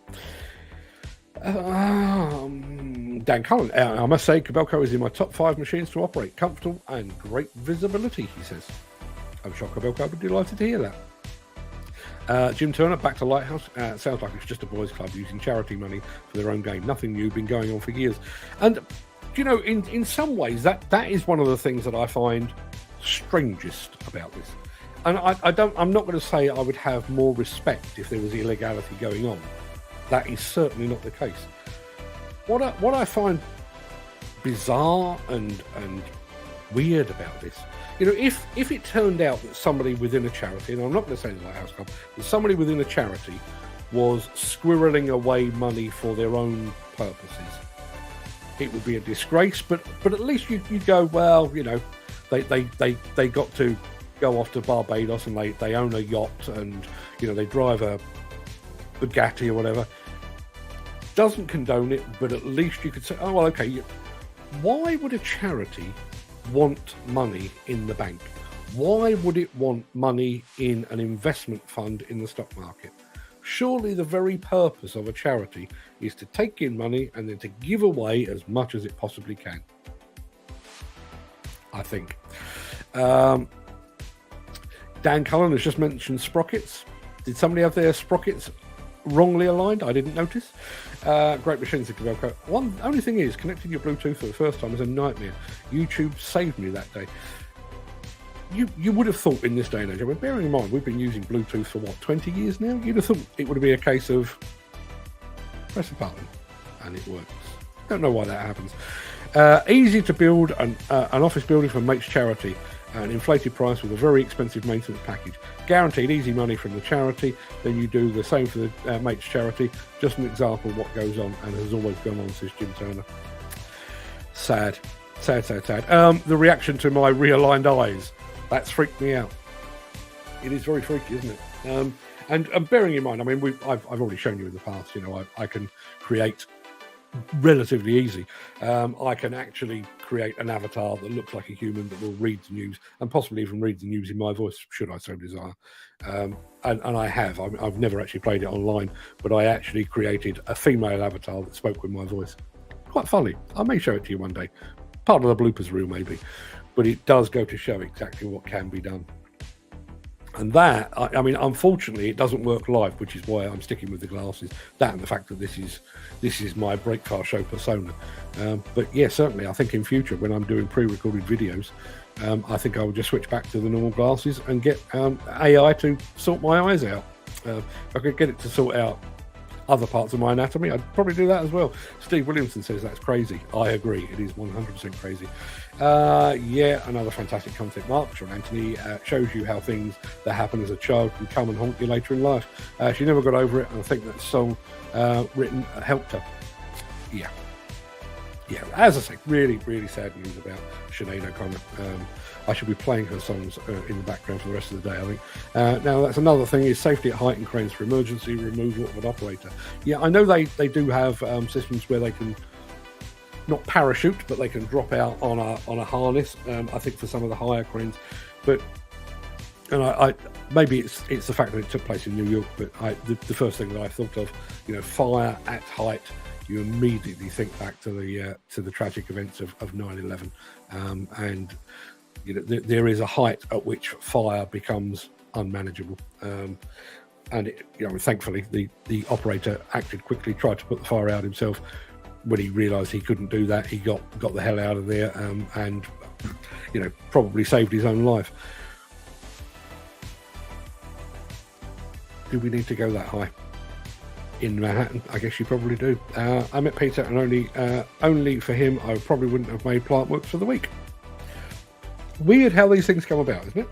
Dan Cullen, I must say, Kobelco is in my top 5 machines to operate. Comfortable and great visibility, he says. I'm sure Kobelco would be delighted to hear that. Jim Turner, back to Lighthouse. Sounds like it's just a boys' club using charity money for their own gain. Nothing new, been going on for years. And, in some ways, that is one of the things that I find strangest about this. And I'm not going to say I would have more respect if there was illegality going on. That is certainly not the case. What I find bizarre and weird about this, if it turned out that somebody within a charity, and I'm not going to say the Lighthouse Club, but somebody within a charity was squirreling away money for their own purposes, it would be a disgrace. But at least you'd go, well, they got to go off to Barbados and they own a yacht and they drive a Bugatti or whatever. Doesn't condone it, but at least you could say, oh well, okay, why would a charity want money in the bank? Why would it want money in an investment fund in the stock market? Surely the very purpose of a charity is to take in money and then to give away as much as it possibly can, I think. Dan Cullen has just mentioned sprockets. Did somebody have their sprockets wrongly aligned? I didn't notice. Great machines at Kobelco. Only thing is, connecting your Bluetooth for the first time is a nightmare. YouTube saved me that day. You would have thought in this day and age, bearing in mind we've been using Bluetooth for 20 years now, you'd have thought it would be a case of press a button and it works. Don't know why that happens. Easy to build an office building for Mate's Charity. An inflated price with a very expensive maintenance package. Guaranteed easy money from the charity. Then you do the same for the Mate's Charity. Just an example of what goes on and has always gone on, says Jim Turner. Sad. The reaction to my realigned eyes. That's freaked me out. It is very freaky, isn't it? And bearing in mind, I've already shown you in the past, I can create relatively easy. I can actually create an avatar that looks like a human that will read the news and possibly even read the news in my voice, should I so desire. And I have. I've never actually played it online, but I actually created a female avatar that spoke with my voice. Quite funny. I may show it to you one day. Part of the bloopers reel, maybe. But it does go to show exactly what can be done. And that, unfortunately, it doesn't work live, which is why I'm sticking with the glasses. That and the fact that this is my break car show persona. But yeah, certainly, I think in future when I'm doing pre-recorded videos, I think I will just switch back to the normal glasses and get AI to sort my eyes out. If I could get it to sort out other parts of my anatomy, I'd probably do that as well. Steve Williamson says that's crazy. I agree. It is 100% crazy. Yeah, another fantastic content. Mark, Sean Anthony, shows you how things that happen as a child can come and haunt you later in life. She never got over it, and I think that song written helped her. Yeah, as I say, really, really sad news about Sinead O'Connor. I should be playing her songs in the background for the rest of the day, I think. Now, that's another thing, is safety at height and cranes for emergency removal of an operator. Yeah, I know they do have systems where they can not parachute, but they can drop out on a harness, I think, for some of the higher cranes. But I maybe it's the fact that it took place in New York, but the first thing that I thought of, fire at height, you immediately think back to the tragic events of 9/11, and there is a height at which fire becomes unmanageable. And thankfully the operator acted quickly, tried to put the fire out himself. When he realised he couldn't do that, he got the hell out of there, and probably saved his own life. do we need to go that high? In Manhattan, I guess you probably do. I met Peter, and only for him, I probably wouldn't have made plant works for the week. Weird how these things come about, isn't it?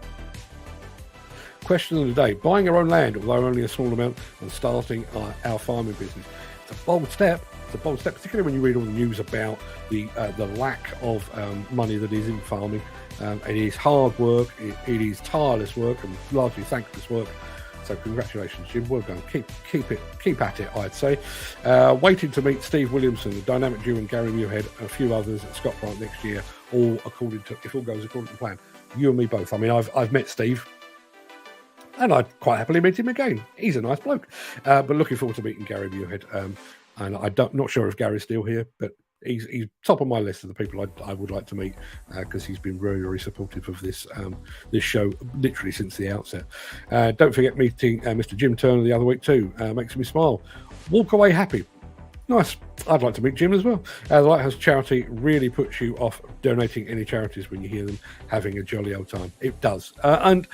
Question of the day: buying your own land, although only a small amount, and starting our farming business. It's a bold step. It's a bold step, particularly when you read all the news about the lack of money that is in farming. It is hard work. It is tireless work, and largely thankless work. So congratulations, Jim. Well done. Keep at it, I'd say. Waiting to meet Steve Williamson, the dynamic duo, and Gary Muirhead, and a few others at Scott Plant next year. All if all goes according to plan. You and me both. I mean, I've met Steve, and I'd quite happily meet him again. He's a nice bloke. But looking forward to meeting Gary Muirhead. And not sure if Gary's still here, but he's top of my list of the people I would like to meet, because he's been very, very supportive of this show literally since the outset. Don't forget meeting Mr. Jim Turner the other week too. Makes me smile. Walk away happy. Nice. I'd like to meet Jim as well. The Lighthouse charity really puts you off donating any charities when you hear them having a jolly old time. It does. And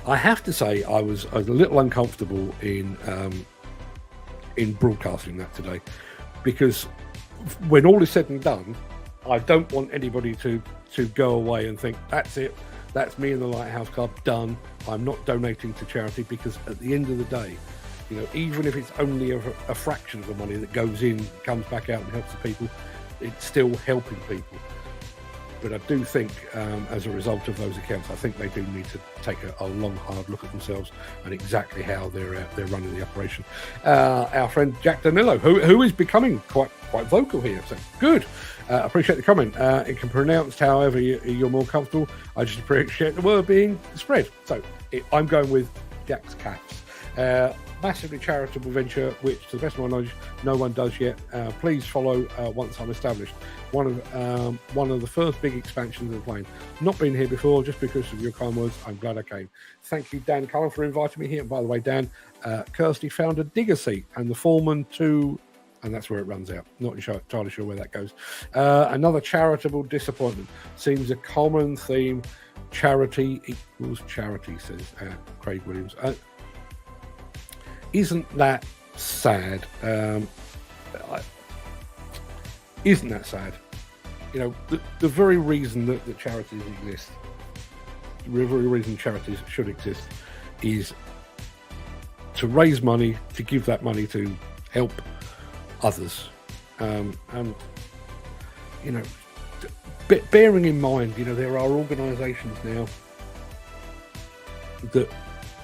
I have to say I was a little uncomfortable in broadcasting that today, because when all is said and done, I don't want anybody to go away and think that's it, that's me and the Lighthouse Club done. I'm not donating to charity, because at the end of the day, even if it's only a fraction of the money that goes in, comes back out and helps the people, it's still helping people. But I do think, as a result of those accounts, I think they do need to take a long, hard look at themselves and exactly how they're running the operation. Our friend Jack Danilo, who is becoming quite vocal here, so good. Appreciate the comment. It can be pronounced however you're more comfortable. I just appreciate the word being spread. So I'm going with Jack's Caps. Massively charitable venture, which, to the best of my knowledge, no one does yet. Please follow once I'm established. One of the first big expansions of the plane. Not been here before, just because of your kind words. I'm glad I came. Thank you, Dan Cullen, for inviting me here. And by the way, Dan, Kirsty found a digger seat, and the foreman too, and that's where it runs out. Not entirely sure where that goes. Another charitable disappointment. Seems a common theme. Charity equals charity, says Craig Williams. Isn't that sad? Isn't that sad? The very reason that charities exist, the very reason charities should exist, is to raise money, to give that money to help others. Bearing in mind, there are organisations now that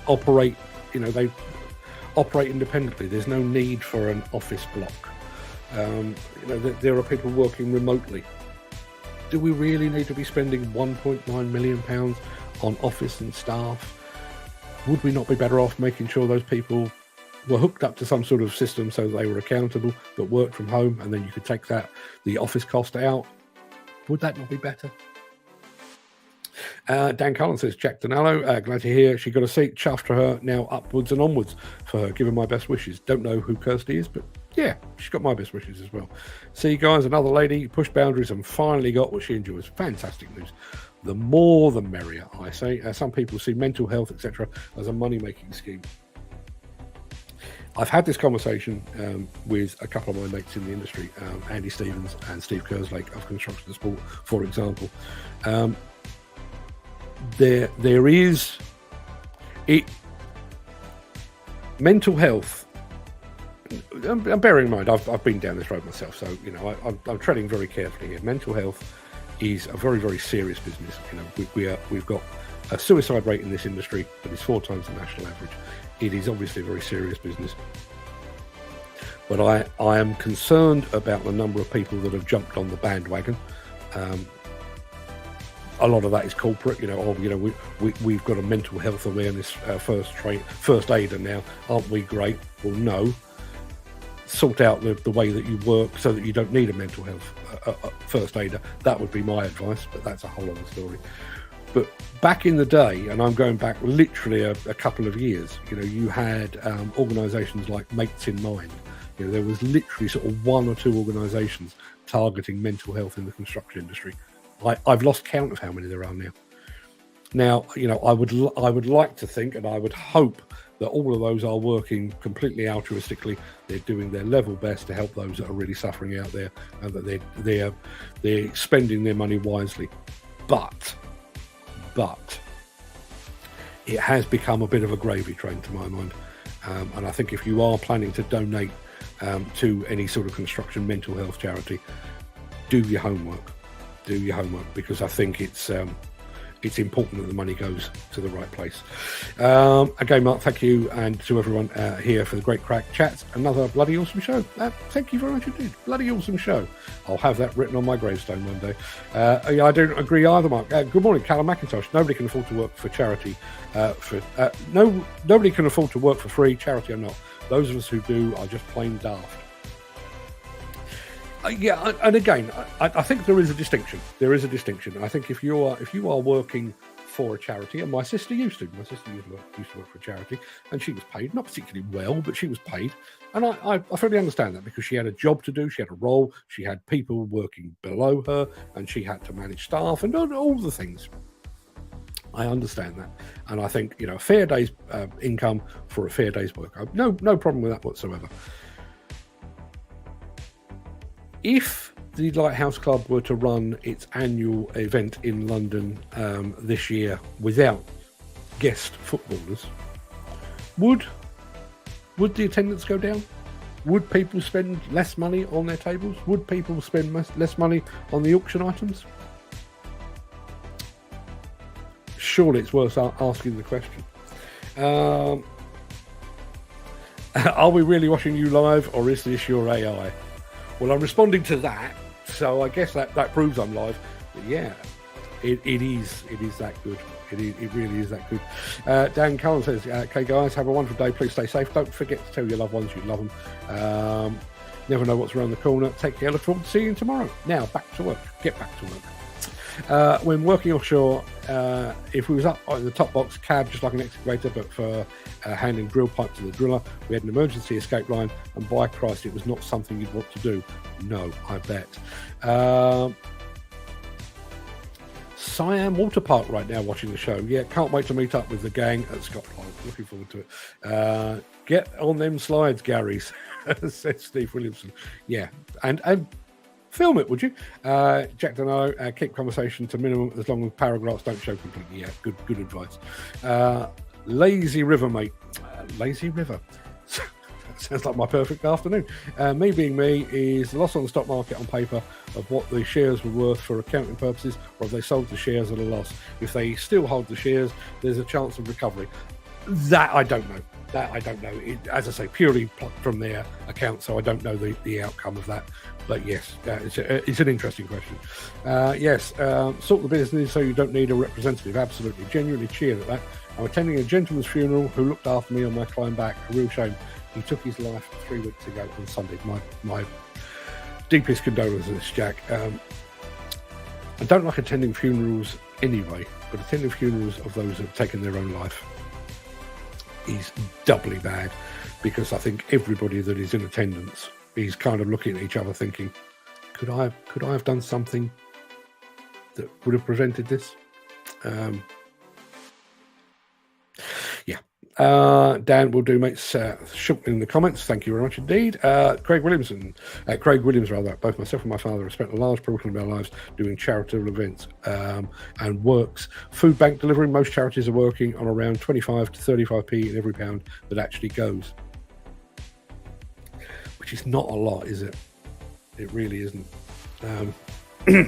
operate, they operate independently. There's no need for an office block. There are people working remotely. Do we really need to be spending £1.9 million on office and staff? Would we not be better off making sure those people were hooked up to some sort of system so that they were accountable, but worked from home, and then you could take the office cost out? Would that not be better? Dan Cullen says, Jack Donallo, glad to hear she got a seat. Chuffed to her, now upwards and onwards for her. Give her my best wishes. Don't know who Kirsty is, but yeah, she's got my best wishes as well. See, guys, another lady pushed boundaries and finally got what she enjoys. Fantastic news. The more the merrier, I say. Some people see mental health, etc., as a money-making scheme. I've had this conversation with a couple of my mates in the industry, Andy Stevens and Steve Kerslake of Construction and Sport, for example. There is mental health. I'm bearing in mind I've been down this road myself, so I'm treading very carefully here. Mental health is a very, very serious business. We've got a suicide rate in this industry that is 4 times the national average. It is obviously a very serious business. But I am concerned about the number of people that have jumped on the bandwagon. A lot of that is corporate, we've got a mental health awareness first aider now. Aren't we great? Well, no. Sort out the way that you work so that you don't need a mental health first aider. That would be my advice, but that's a whole other story. But back in the day, and I'm going back literally a couple of years, you had organisations like Mates in Mind. There was literally sort of 1 or 2 organisations targeting mental health in the construction industry. I've lost count of how many there are now. Now, you know, I would like to think, and I would hope that all of those are working completely altruistically. They're doing their level best to help those that are really suffering out there, and that they're spending their money wisely. But it has become a bit of a gravy train to my mind, and I think if you are planning to donate to any sort of construction mental health charity, do your homework, because I think it's important that the money goes to the right place. Again, Mark, thank you, and to everyone here for the great Craic chats. Another bloody awesome show. Thank you very much indeed. Bloody awesome show. I'll have that written on my gravestone one day. I don't agree either, Mark. Good morning, Callum McIntosh. Nobody can afford to work for charity. Nobody can afford to work for free, charity or not. Those of us who do are just plain daft. Yeah, and again, I think there is a distinction. I think if you are working for a charity, and my sister used to work for a charity, and she was paid, not particularly well, but she was paid, and I fully understand that, because she had a job to do, she had a role, she had people working below her, and she had to manage staff and all the things. I understand that, and I think, you know, a fair day's income for a fair day's work. No problem with that whatsoever. If the Lighthouse Club were to run its annual event in London this year without guest footballers, would the attendance go down? Would people spend less money on their tables? Would people spend less money on the auction items? Surely it's worth asking the question. Are we really watching you live, or is this your AI? Well, I'm responding to that, so I guess that proves I'm live. But yeah, it is that good. It really is that good. Dan Cullen says, okay guys, have a wonderful day, please stay safe, don't forget to tell your loved ones you love them. Never know what's around the corner. Take care, look forward to seeing you tomorrow. Now back to work, get back to work. When working offshore, if we was up on the top box cab just like an excavator, but for handing drill pipe to the driller, we had an emergency escape line, and by Christ, it was not something you'd want to do. No, I bet. Siam Water Park right now watching the show. Yeah, can't wait to meet up with the gang at Scotland. Looking forward to it. Get on them slides, Gary's, said Steve Williamson. Yeah, and film it, would you? Jack Donato, keep conversation to minimum as long as paragraphs don't show completely. Yeah, good advice. Lazy River, mate. Lazy River. Sounds like my perfect afternoon. Me being me is the loss on the stock market on paper of what the shares were worth for accounting purposes, or if they sold the shares at a loss. If they still hold the shares, there's a chance of recovery. That I don't know. As I say, purely from their account, so I don't know the outcome of that. But yes, it's an interesting question. Yes, sort the business so you don't need a representative. Absolutely, genuinely cheered at that. I'm attending a gentleman's funeral who looked after me on my climb back. A real shame. He took his life 3 weeks ago on Sunday. My deepest condolences, Jack. I don't like attending funerals anyway, but attending funerals of those that have taken their own life is doubly bad, because I think everybody that is in attendance is kind of looking at each other thinking, could I have done something that would have prevented this? Dan will do, mates. Shoot in the comments. Thank you very much indeed. Craig Williams, both myself and my father have spent a large portion of our lives doing charitable events and works. Food bank delivery. Most charities are working on around 25 to 35p in every pound that actually goes, which is not a lot, is it? It really isn't. A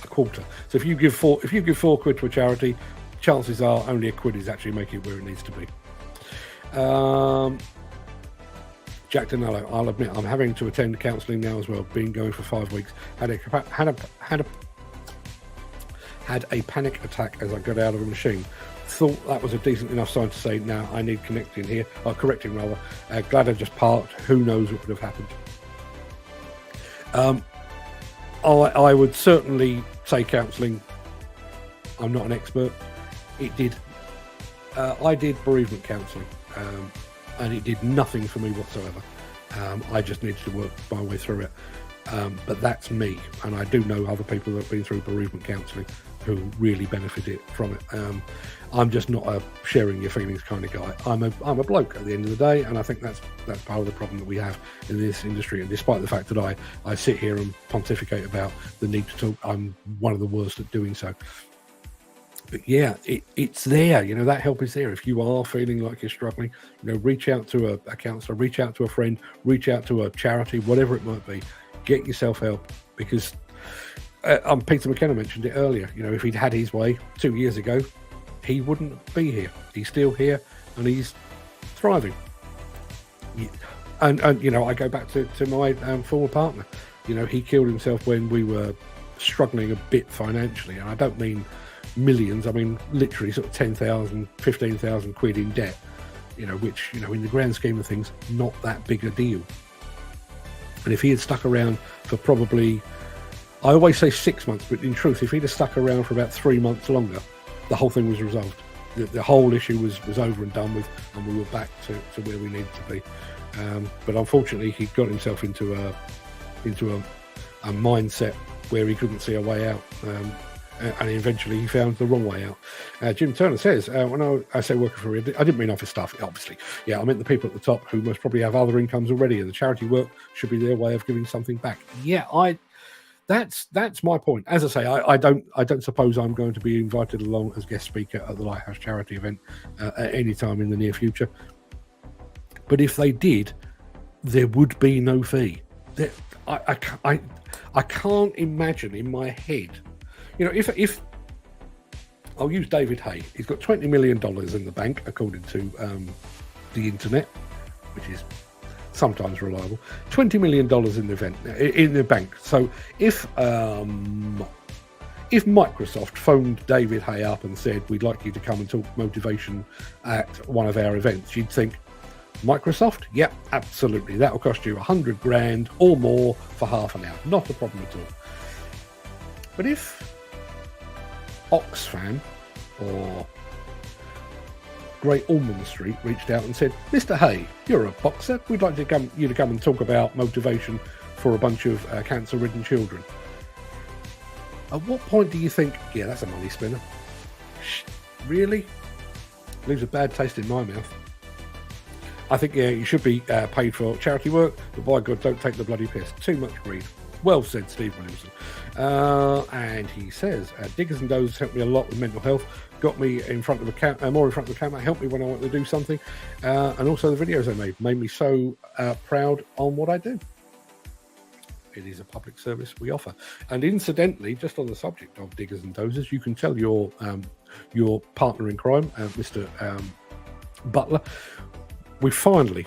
quarter. So if you give £4 to a charity, chances are only a quid is actually making it where it needs to be. Jack Danello, I'll admit I'm having to attend counselling now as well. Been going for 5 weeks. Had a panic attack as I got out of a machine. Thought that was a decent enough sign to say, now I need correcting rather. Glad I just parked. Who knows what would have happened. I would certainly say counselling. I'm not an expert. I did bereavement counselling, and it did nothing for me whatsoever. I just needed to work my way through it. But that's me, and I do know other people that have been through bereavement counselling, who really benefited from it. I'm just not a sharing your feelings kind of guy. I'm a bloke at the end of the day, and I think that's part of the problem that we have in this industry. And despite the fact that I sit here and pontificate about the need to talk, I'm one of the worst at doing so. But yeah, it's there. You know, that help is there. If you are feeling like you're struggling, you know, reach out to a counsellor, reach out to a friend, reach out to a charity, whatever it might be. Get yourself help, because Peter McKenna mentioned it earlier. You know, if he'd had his way 2 years ago, he wouldn't be here. He's still here, and he's thriving. And you know, I go back to my former partner. You know, he killed himself when we were struggling a bit financially, and I don't mean millions. I mean literally sort of 10,000, 15,000 quid in debt. You know, which, you know, in the grand scheme of things, not that big a deal. And if he had stuck around for probably, I always say 6 months, but in truth, if he'd have stuck around for about 3 months longer, the whole thing was resolved. The whole issue was over and done with, and we were back to where we needed to be. But unfortunately, he got himself into a mindset where he couldn't see a way out. And eventually he found the wrong way out. Jim Turner says, when I say working for, I didn't mean office staff, obviously. Yeah, I meant the people at the top who most probably have other incomes already, and the charity work should be their way of giving something back. Yeah, that's my point. As I say, I don't suppose I'm going to be invited along as guest speaker at the Lighthouse charity event at any time in the near future. But if they did, there would be no fee. I can't imagine in my head. You know, if I'll use David Hay, he's got $20 million in the bank, according to the internet, which is sometimes reliable. $20 million in the bank. So if Microsoft phoned David Hay up and said, "We'd like you to come and talk motivation at one of our events," you'd think, Microsoft? Yep, absolutely. That'll cost you $100,000 or more for half an hour. Not a problem at all. But if Oxfam or Great Ormond Street reached out and said, "Mr. Hay, you're a boxer. We'd like you to come and talk about motivation for a bunch of cancer-ridden children." At what point do you think, yeah, that's a money spinner? Really? Leaves a bad taste in my mouth. I think, yeah, you should be paid for charity work, but by God, don't take the bloody piss. Too much greed. Well said, Steve Williamson. And he says, diggers and dozers helped me a lot with mental health, got me in front of the more in front of the camera, helped me when I want to do something, and also the videos I made me so proud on what I do. It is a public service we offer. And incidentally, just on the subject of diggers and dozers, you can tell your partner in crime, Mr. Butler, we finally,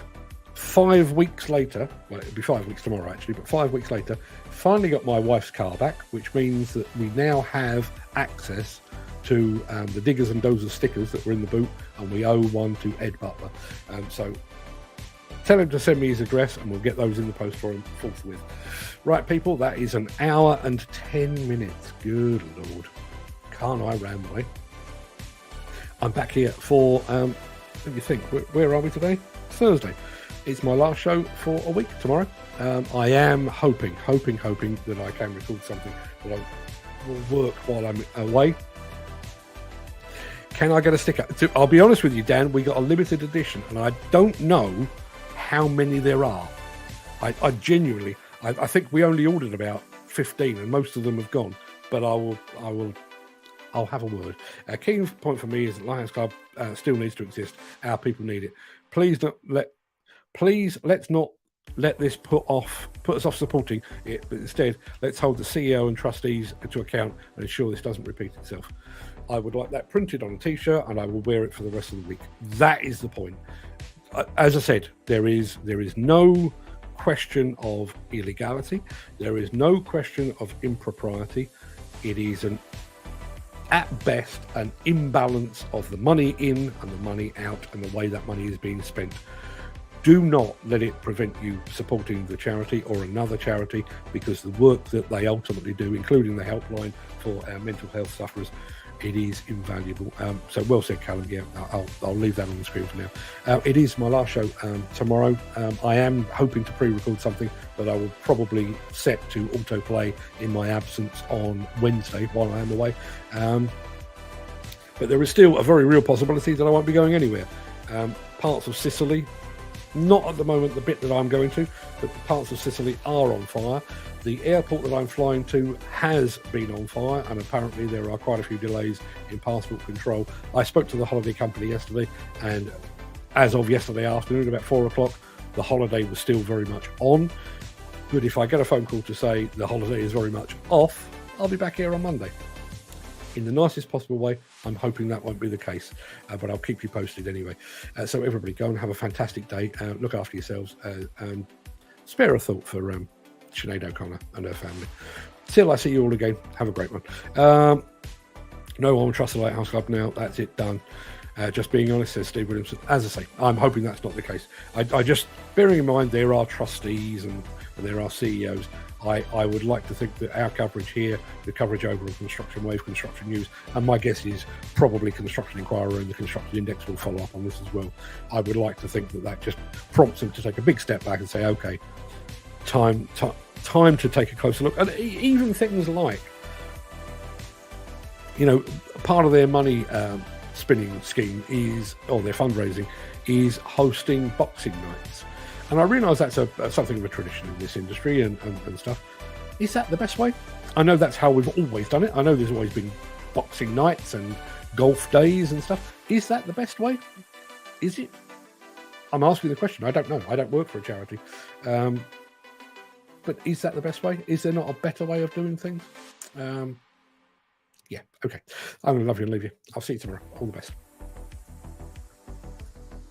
5 weeks later, well, it'll be 5 weeks tomorrow actually, but 5 weeks later, finally got my wife's car back, which means that we now have access to the diggers and dozers stickers that were in the boot, and we owe one to Ed Butler. So tell him to send me his address and we'll get those in the post for him forthwith. Right, people, that is an hour and 10 minutes. Good Lord. Can't I ramble, eh? I'm back here for, what do you think? Where are we today? Thursday. It's my last show for a week tomorrow. I am hoping that I can record something that will work while I'm away. Can I get a sticker? I'll be honest with you, Dan, we got a limited edition, and I don't know how many there are. I genuinely, I think we only ordered about 15, and most of them have gone. But I'll have a word. A key point for me is that Lighthouse Club still needs to exist. Our people need it. Let's not let this put us off supporting it, but instead let's hold the CEO and trustees to account and ensure this doesn't repeat itself. I would like that printed on a t-shirt, and I will wear it for the rest of the week. That is the point. As I said, there is no question of illegality. There is no question of impropriety. It is at best an imbalance of the money in and the money out and the way that money is being spent. Do not let it prevent you supporting the charity or another charity, because the work that they ultimately do, including the helpline for our mental health sufferers, it is invaluable. So well said, Callum. Yeah, I'll leave that on the screen for now. It is my last show tomorrow. I am hoping to pre-record something that I will probably set to autoplay in my absence on Wednesday while I am away. But there is still a very real possibility that I won't be going anywhere. Parts of Sicily, not at the moment the bit that I'm going to, but the parts of Sicily are on fire. The airport that I'm flying to has been on fire, and apparently there are quite a few delays in passport control. I spoke to the holiday company yesterday, and as of yesterday afternoon, about 4 o'clock, the holiday was still very much on. But if I get a phone call to say the holiday is very much off, I'll be back here on Monday. In the nicest possible way. I'm hoping that won't be the case, but I'll keep you posted anyway. So everybody, go and have a fantastic day. Look after yourselves, and spare a thought for Sinead O'Connor and her family. Till I see you all again, have a great one. No one will trust the Lighthouse Club now. That's it, done. Just being honest, says Steve Williamson. As I say, I'm hoping that's not the case. I just, bearing in mind there are trustees and there are CEOs, I would like to think that our coverage here, the coverage over on Construction Wave, Construction News, and my guess is probably Construction Inquirer and the Construction Index will follow up on this as well. I would like to think that that just prompts them to take a big step back and say, okay, time to take a closer look. And even things like, you know, part of their money spinning scheme is, or their fundraising, is hosting boxing nights. And I realise that's something of a tradition in this industry and stuff. Is that the best way? I know that's how we've always done it. I know there's always been boxing nights and golf days and stuff. Is that the best way? Is it? I'm asking the question. I don't know. I don't work for a charity. But is that the best way? Is there not a better way of doing things? Yeah, okay. I'm going to love you and leave you. I'll see you tomorrow. All the best.